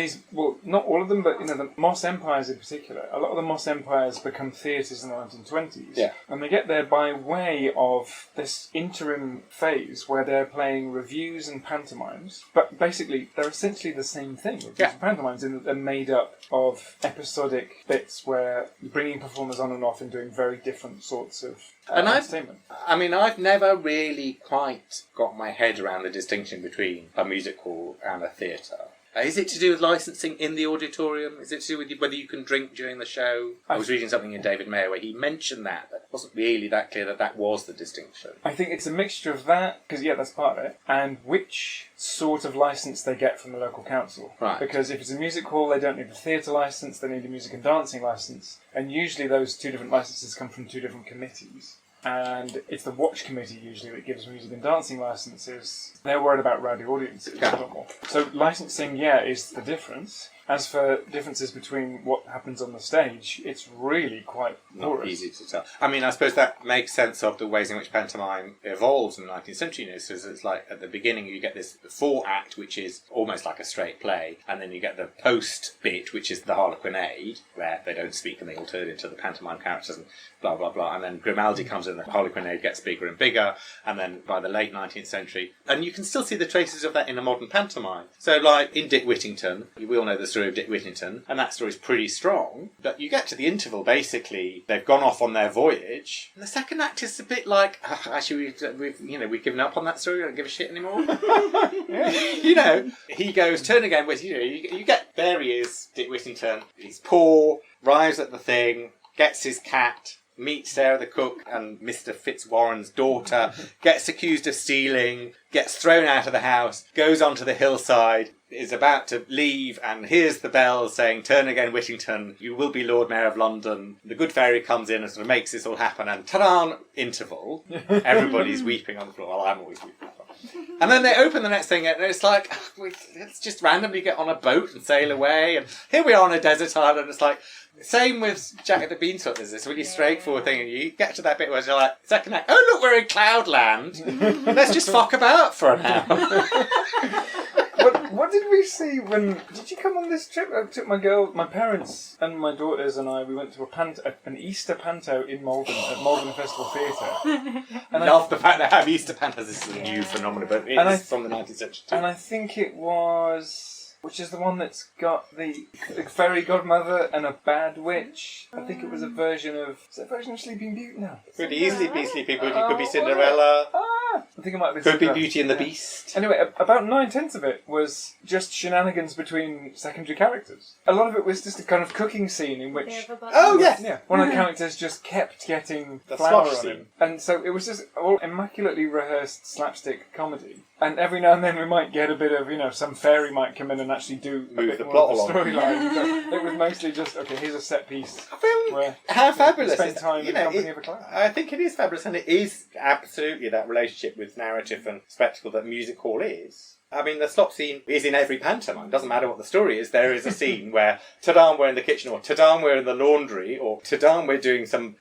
not all of them, but the Moss Empires in particular, a lot of the Moss Empires become theatres in the 1920s. Yeah. And they get there by way of this interim phase where they're playing revues and pantomimes. But basically, they're essentially the same thing. Revues and pantomimes in that they're made up of episodic bits where you're bringing performers on and off and doing very different sorts of entertainment. I've never really quite got my head around the distinction between a music hall and a theatre. Is it to do with licensing in the auditorium? Is it to do with whether you can drink during the show? I was reading something in David Mayer where he mentioned that, but it wasn't really that clear that was the distinction. I think it's a mixture of that, because that's part of it, and which sort of licence they get from the local council. Right. Because if it's a music hall, they don't need a theatre licence, they need a music and dancing licence, and usually those two different licences come from two different committees. And it's the watch committee usually that gives music and dancing licences. They're worried about rowdy audiences a lot more. So licensing, is the difference. As for differences between what happens on the stage, it's really quite not easy to tell. I mean, I suppose that makes sense of the ways in which pantomime evolves in the 19th century. Because it's like at the beginning you get this fore act, which is almost like a straight play, and then you get the post bit, which is the harlequinade, where they don't speak and they all turn into the pantomime characters and blah blah blah. And then Grimaldi comes in, the harlequinade gets bigger and bigger, and then by the late 19th century, and you can still see the traces of that in a modern pantomime. So, like in Dick Whittington, we all know the story of Dick Whittington, and that story's pretty strong. But you get to the interval, basically, they've gone off on their voyage, and the second act is a bit like, actually, we've given up on that story. We don't give a shit anymore. He goes, turn again. With you get there. He is Dick Whittington. He's poor, arrives at the thing, gets his cat, meets Sarah the cook and Mr. Fitzwarren's daughter, gets accused of stealing, gets thrown out of the house, goes onto the hillside, is about to leave, and hears the bell saying, "Turn again, Whittington, you will be Lord Mayor of London." The good fairy comes in and sort of makes this all happen, and ta-da, interval. Everybody's weeping on the floor. Well, I'm always weeping. And then they open the next thing, and it's like, let's just randomly get on a boat and sail away, and here we are on a desert island. It's like, same with Jack the Beanstalk. There's this really straightforward thing, and you get to that bit where you're like, second act, oh look, we're in Cloudland. Let's just fuck about for an hour. What did we see when... Did you come on this trip? I took my parents and my daughters and we went to an Easter panto in Malden, at Malden Festival Theatre. And I love the fact they have Easter pantos. This is a new phenomenon, but it's from the 19th century too. And I think it was... Which is the one that's got the fairy godmother and a bad witch. I think it was a version of... Is that a version of Sleeping Beauty? No. Could easily be Sleeping Beauty. Could be Cinderella. I think it might be Could be Beauty and the Beast. Anyway, about 9/10 of it was just shenanigans between secondary characters. A lot of it was just a kind of cooking scene in which... Oh, yes! Yeah. One of the characters just kept getting flour on him. And so it was just all immaculately rehearsed slapstick comedy. And every now and then we might get a bit of, some fairy might come in and actually do move the more plot of the along. Storyline. It was mostly just, okay, here's a set piece. How fabulous. Spend time in the company of a clown. I think it is fabulous, and it is absolutely that relationship with with narrative and spectacle that music hall is. I mean, the slop scene is in every pantomime. Doesn't matter what the story is. There is a scene where, ta-da, we're in the kitchen, or ta-da, we're in the laundry, or ta-da, we're doing some,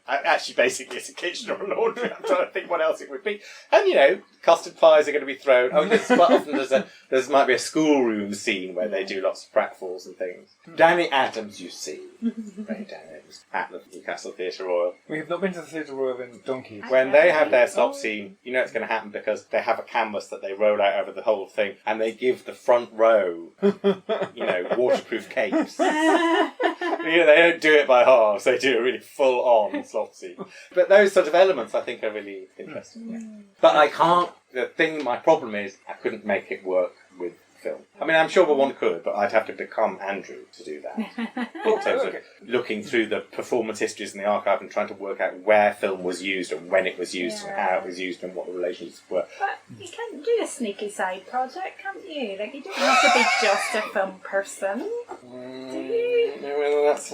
actually, basically, it's a kitchen or a laundry. I'm trying to think what else it would be. And, custard pies are going to be thrown. Oh, yes, quite often there might be a schoolroom scene where they do lots of pratfalls and things. Danny Adams, you see. Ray Adams at the Newcastle Theatre Royal. We have not been to the Theatre Royal in donkeys. When they have their slop scene, it's going to happen because they have a canvas that they roll out over the whole thing, and they give the front row, waterproof capes. They don't do it by halves; they do a really full-on slop scene. But those sort of elements, I think, are really interesting. Yeah. But I can't. My problem is, I couldn't make it work with film. I mean, I'm sure one could, but I'd have to become Andrew to do that. In terms of looking through the performance histories in the archive and trying to work out where film was used and when it was used and how it was used and what the relationships were. But you can do a sneaky side project, can't you? Like, you don't have to be just a film person. Do you? Well, that's...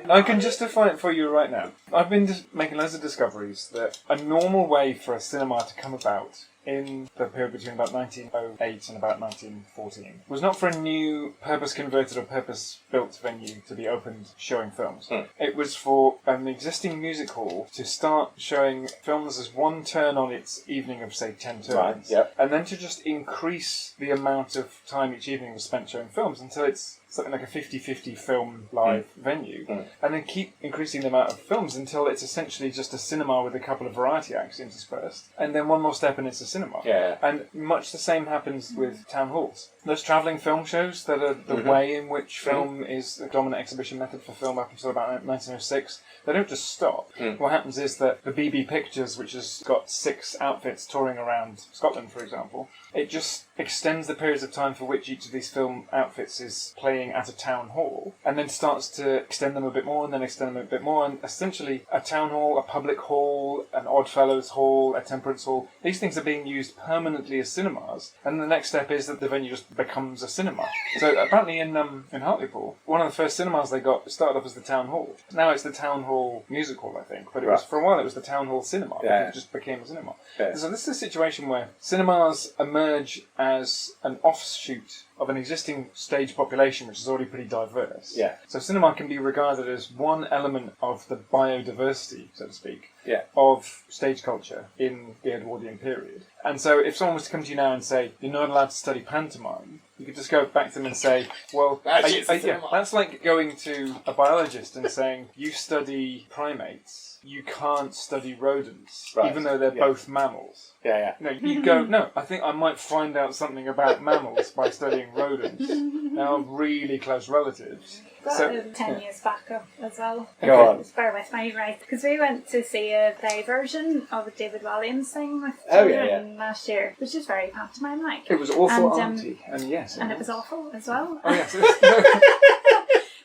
I can justify it for you right now. I've been just making loads of discoveries that a normal way for a cinema to come about in the period between about 1908 and about 1914 was not for a new purpose-converted or purpose-built venue to be opened showing films. It was for an existing music hall to start showing films as one turn on its evening of, say, 10 turns, and then to just increase the amount of time each evening was spent showing films until it's something like a 50-50 film live venue, and then keep increasing the amount of films until it's essentially just a cinema with a couple of variety acts interspersed, and then one more step and it's a cinema. Yeah. And much the same happens with town halls. Those travelling film shows that are the way in which film is the dominant exhibition method for film up until about 1906, they don't just stop. What happens is that the BB Pictures, which has got 6 outfits touring around Scotland, for example, it just extends the periods of time for which each of these film outfits is playing at a town hall, and then starts to extend them a bit more, and then extend them a bit more, and essentially a town hall, a public hall, an Oddfellows hall, a Temperance hall, these things are being used permanently as cinemas, and the next step is that the venue just becomes a cinema. So apparently in Hartlepool, one of the first cinemas they got started off as the town hall. Now it's the town hall music hall, I think, but it was, for a while it was the town hall cinema. It just became a cinema. So this is a situation where cinemas emerge as an offshoot of an existing stage population which is already pretty diverse. So cinema can be regarded as one element of the biodiversity, so to speak, of stage culture in the Edwardian period. And so if someone was to come to you now and say, you're not allowed to study pantomime, you could just go back to them and say, well, that's like going to a biologist and saying, you study primates, you can't study rodents, even though they're both mammals. No, you go, no, I think I might find out something about mammals by studying rodents. Now, really close relatives. Got 10 years back up as well. Go on. Just bear with me, right? Because we went to see a play version of a David Walliams thing with children last year, which is very pantomime-like. It was awful, auntie, and yes. And it was awful as well. Oh, yes.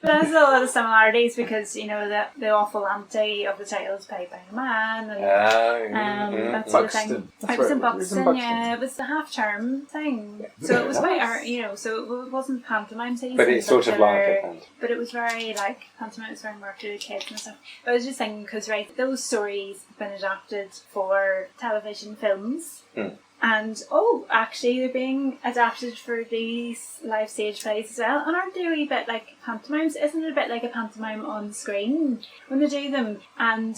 But there's a lot of similarities because, the awful auntie of the title is played by a man. And, that sort of thing. It was in Buxton, It was the half-term thing. So it was quite, so it wasn't pantomime season. But it's sort of like a pantomime. But it was very, pantomime was very more to the kids and stuff. But I was just thinking, because, those stories have been adapted for television films. And, actually they're being adapted for these live stage plays as well. And aren't they a wee bit like pantomimes? Isn't it a bit like a pantomime on screen when they do them? And,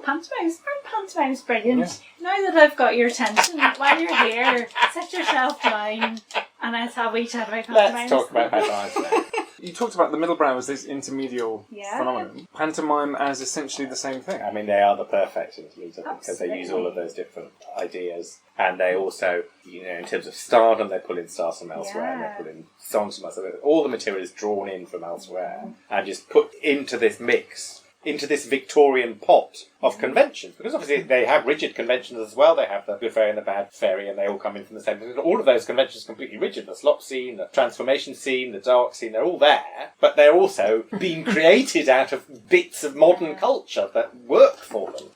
pantomimes brilliant. Now that I've got your attention, while you're here, sit yourself down and let's have a wee chat about pantomimes. Let's talk about pantomimes now. You talked about the middle brow as this intermedial phenomenon. Pantomime as essentially the same thing. I mean, they are the perfect intermediate because they use all of those different ideas. And they also, in terms of stardom, they pull in stars from elsewhere and they pull in songs from elsewhere. All the material is drawn in from elsewhere and just put into this mix, into this Victorian pot of conventions. Because obviously they have rigid conventions as well. They have the good fairy and the bad fairy and they all come in from the same place. All of those conventions are completely rigid. The slop scene, the transformation scene, the dark scene, they're all there. But they're also being created out of bits of modern culture that work for them.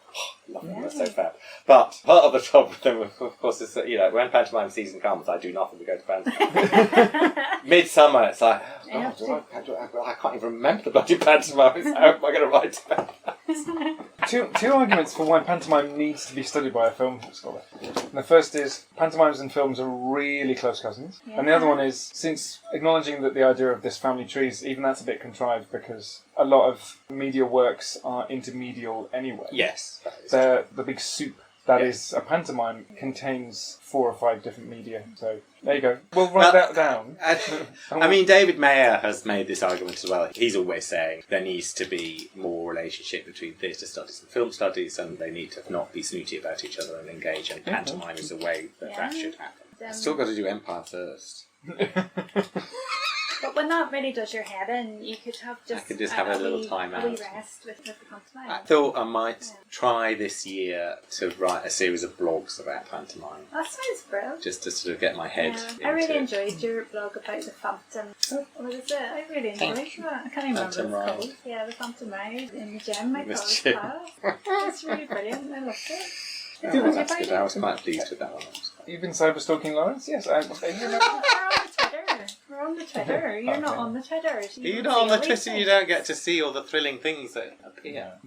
That's so fab. But part of the job with them, of course, is that, when pantomime season comes, I do nothing but go to pantomime. Midsummer, it's like, I can't even remember the bloody pantomime. How am I going to write about that? Two arguments for why pantomime needs to be studied by a film scholar. And the first is pantomimes and films are really close cousins. Yeah. And the other one is, since acknowledging that the idea of this family trees, even that's a bit contrived because a lot of media works are intermedial anyway. Yes. The big soup that is a pantomime contains 4 or 5 different media. So there you go. We'll write that down. I mean, David Mayer has made this argument as well. He's always saying there needs to be more relationship between theatre studies and film studies, and they need to not be snooty about each other and engage. And pantomime is a way that should happen. I've still got to do Empire first. But when that really does your head in, you could have just have a little time out. A wee rest with the pantomime. I thought I might try this year to write a series of blogs about pantomime. That sounds brilliant. Just to sort of get my head into I really enjoyed your blog about the Phantom. What is it? I really enjoyed that. I can't even remember what it's called. Yeah, the Phantom Ride in the gym. I thought it was It's really brilliant. I loved it. That's good. I was quite pleased with that one. You've been cyber stalking Lawrence? Yes, I remember. We're on the Twitter. You're not on the Twitter. So you're not on the Twitter. You don't get to see all the thrilling things that appear.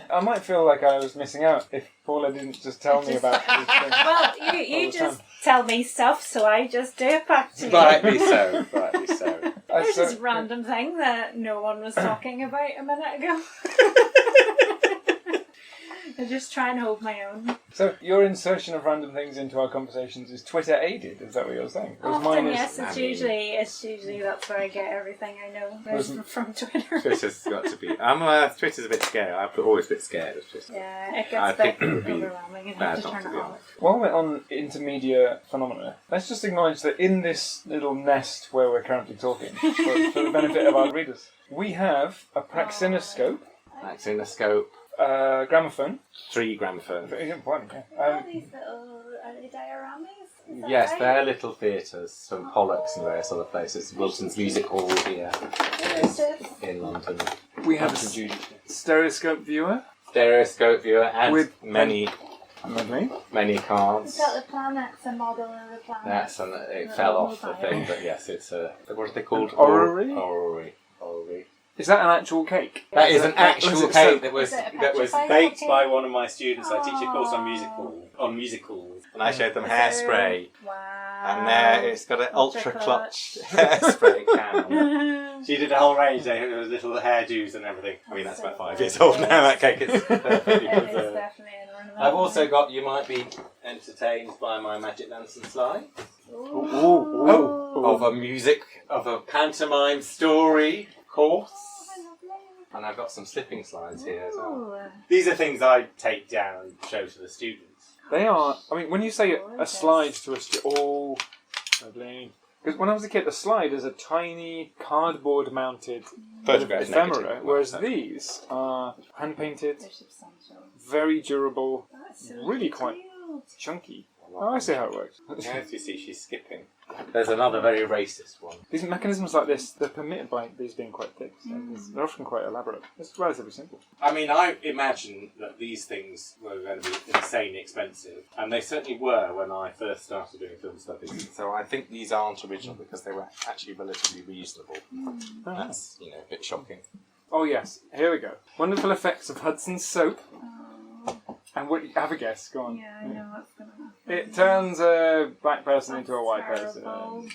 I might feel like I was missing out if Paula didn't just tell me about these things. Well, you just tell me stuff, so I just do it back to you. Rightly so. Rightly so. There's this random thing that no one was talking about a minute ago. I just try and hold my own. So your insertion of random things into our conversations is Twitter aided? Is that what you're saying? Yes, it's usually that's where I get everything I know from Twitter. Twitter's got to be. Twitter's a bit scary. I'm always a bit scared of Twitter. Yeah, it gets a bit overwhelming and you have to turn it off. While we're on intermedia phenomena, let's just acknowledge that in this little nest where we're currently talking, for the benefit of our readers, we have a praxinoscope. Gramophone. 3 gramophones. Are these little dioramas? Yes, they're little theatres from Pollux and various other places. Wilson's Music Hall here in London. We have a stereoscope viewer. And with many cards. Is that the planets, a model of the planets? It fell off the thing, but yes, it's what are they called? Orrery. Is that an actual cake? That is an actual cake that was baked by one of my students. I teach a course on musicals, and I showed them hairspray. Wow! And there it's got an ultra clutch hairspray can. She did a whole range. There was little hairdos and everything. I mean, that's about 5 years old now. That cake is perfectly preserved. It is definitely an ornament. I've also got. You might be entertained by my magic dancing slide. Of a pantomime story course. And I've got some slipping slides here as well. These are things I take down and show to the students. They are, I mean, when you say a slide to a student, because when I was a kid, a slide is a tiny cardboard mounted ephemera, whereas these are hand painted, very durable, really quite chunky. Oh, I see how it works. As you see, she's skipping. There's another very racist one. These mechanisms like this, they're permitted by these being quite thick. So they're often quite elaborate. It's relatively simple. I mean, I imagine that these things were going to be insanely expensive. And they certainly were when I first started doing film studies. So I think these aren't original because they were actually relatively reasonable. That's, a bit shocking. Oh yes, here we go. Wonderful effects of Hudson's soap. And have a guess, go on. Yeah, I know what's going to happen. It turns a black person into a white person. Oh,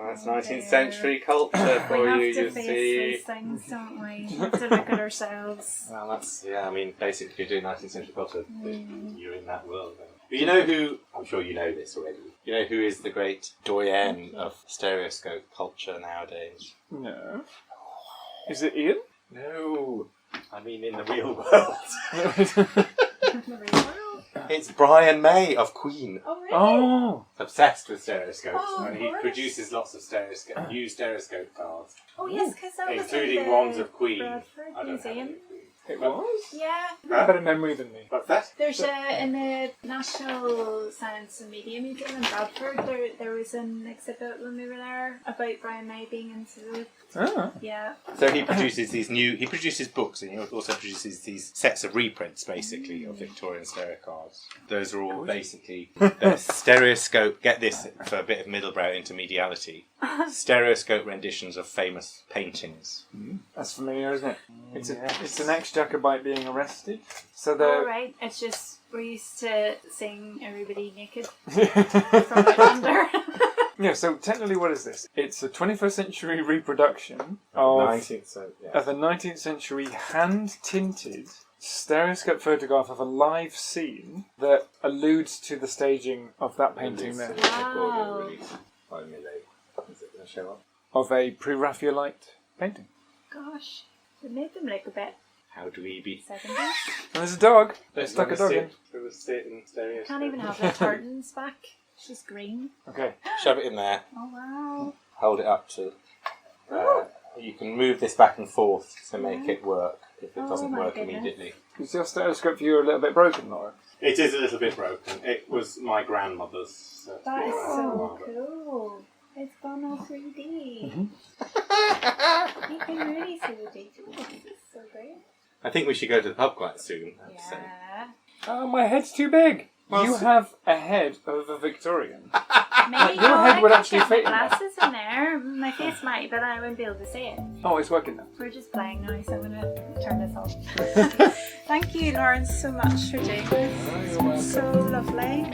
that's 19th century culture for you, you see. We have to face these things, don't we? We have to look at ourselves. Well, that's, basically if you're doing 19th century culture, you're in that world then. But you know who, I'm sure you know this already, you know who is the great doyen of stereoscope culture nowadays? No. Is it Ian? No. I mean in the real world. It's Brian May of Queen. Oh, really? Oh. Obsessed with stereoscopes. And he course. produces lots of new stereoscope cards. Oh, yes, because that was including in the ones of Queen. Bradford Museum. It was? Yeah. You have a better memory than me. What's that? There's in the National Science and Media Museum in Bradford, there was an exhibit when we were there about Brian May being into the... Oh. Yeah. So he produces he produces books, and he also produces these sets of reprints, basically, of Victorian stereo cards. Those are all basically stereoscope, get this for a bit of middlebrow intermediality, stereoscope renditions of famous paintings. That's familiar, isn't it? It's an ex-Jacobite being arrested. So they're... Oh, right. It's just, we're used to seeing everybody naked from under. Yeah, so technically what is this? It's a 21st century reproduction of the 19th century hand-tinted stereoscope photograph of a live scene that alludes to the staging of that painting there. Wow. Is it going to show up? Of a pre-Raphaelite painting. Gosh. It made them look a bit How do we be? 70s. And there's a dog. They stuck a dog in. Can't even have the curtains back. She's green. Okay. Shove it in there. Oh, wow. Hold it up to... you can move this back and forth to make it work if it doesn't work immediately. Is your stereoscope view a little bit broken, Laura? It is a little bit broken. It was my grandmother's. So That is so cool. It's gone all 3D. You can really see the details. It's so great. I think we should go to the pub quite soon. I have to say. Yeah. Oh, my head's too big. Well, you have a head of a Victorian. Maybe Your head would actually get fit my in there. glasses in there. My face might, but I wouldn't be able to see it. Oh, it's working now. We're just playing now, so I'm going to turn this off. Thank you, Lawrence, so much for doing this. You're welcome. It's so lovely.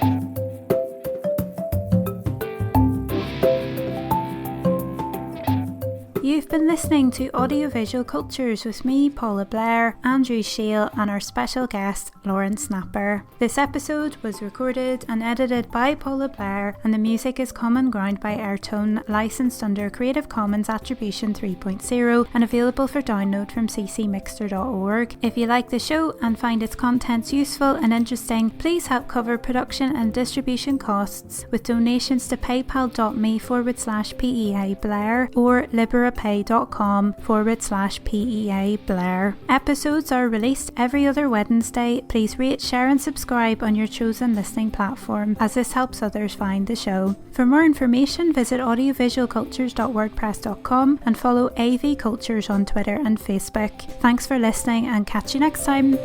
You've been listening to Audiovisual Cultures with me, Paula Blair, Andrew Shail, and our special guest, Lauren Snapper. This episode was recorded and edited by Paula Blair, and the music is Common Ground by Airtone, licensed under Creative Commons Attribution 3.0 and available for download from ccmixter.org. If you like the show and find its contents useful and interesting, please help cover production and distribution costs with donations to paypal.me/PEA Blair or liberapay.com/PEA Blair. Episodes are released every other Wednesday. Please rate, share and subscribe on your chosen listening platform, as this helps others find the show. For more information, visit audiovisualcultures.wordpress.com and follow AV Cultures on Twitter and Facebook. Thanks for listening and catch you next time.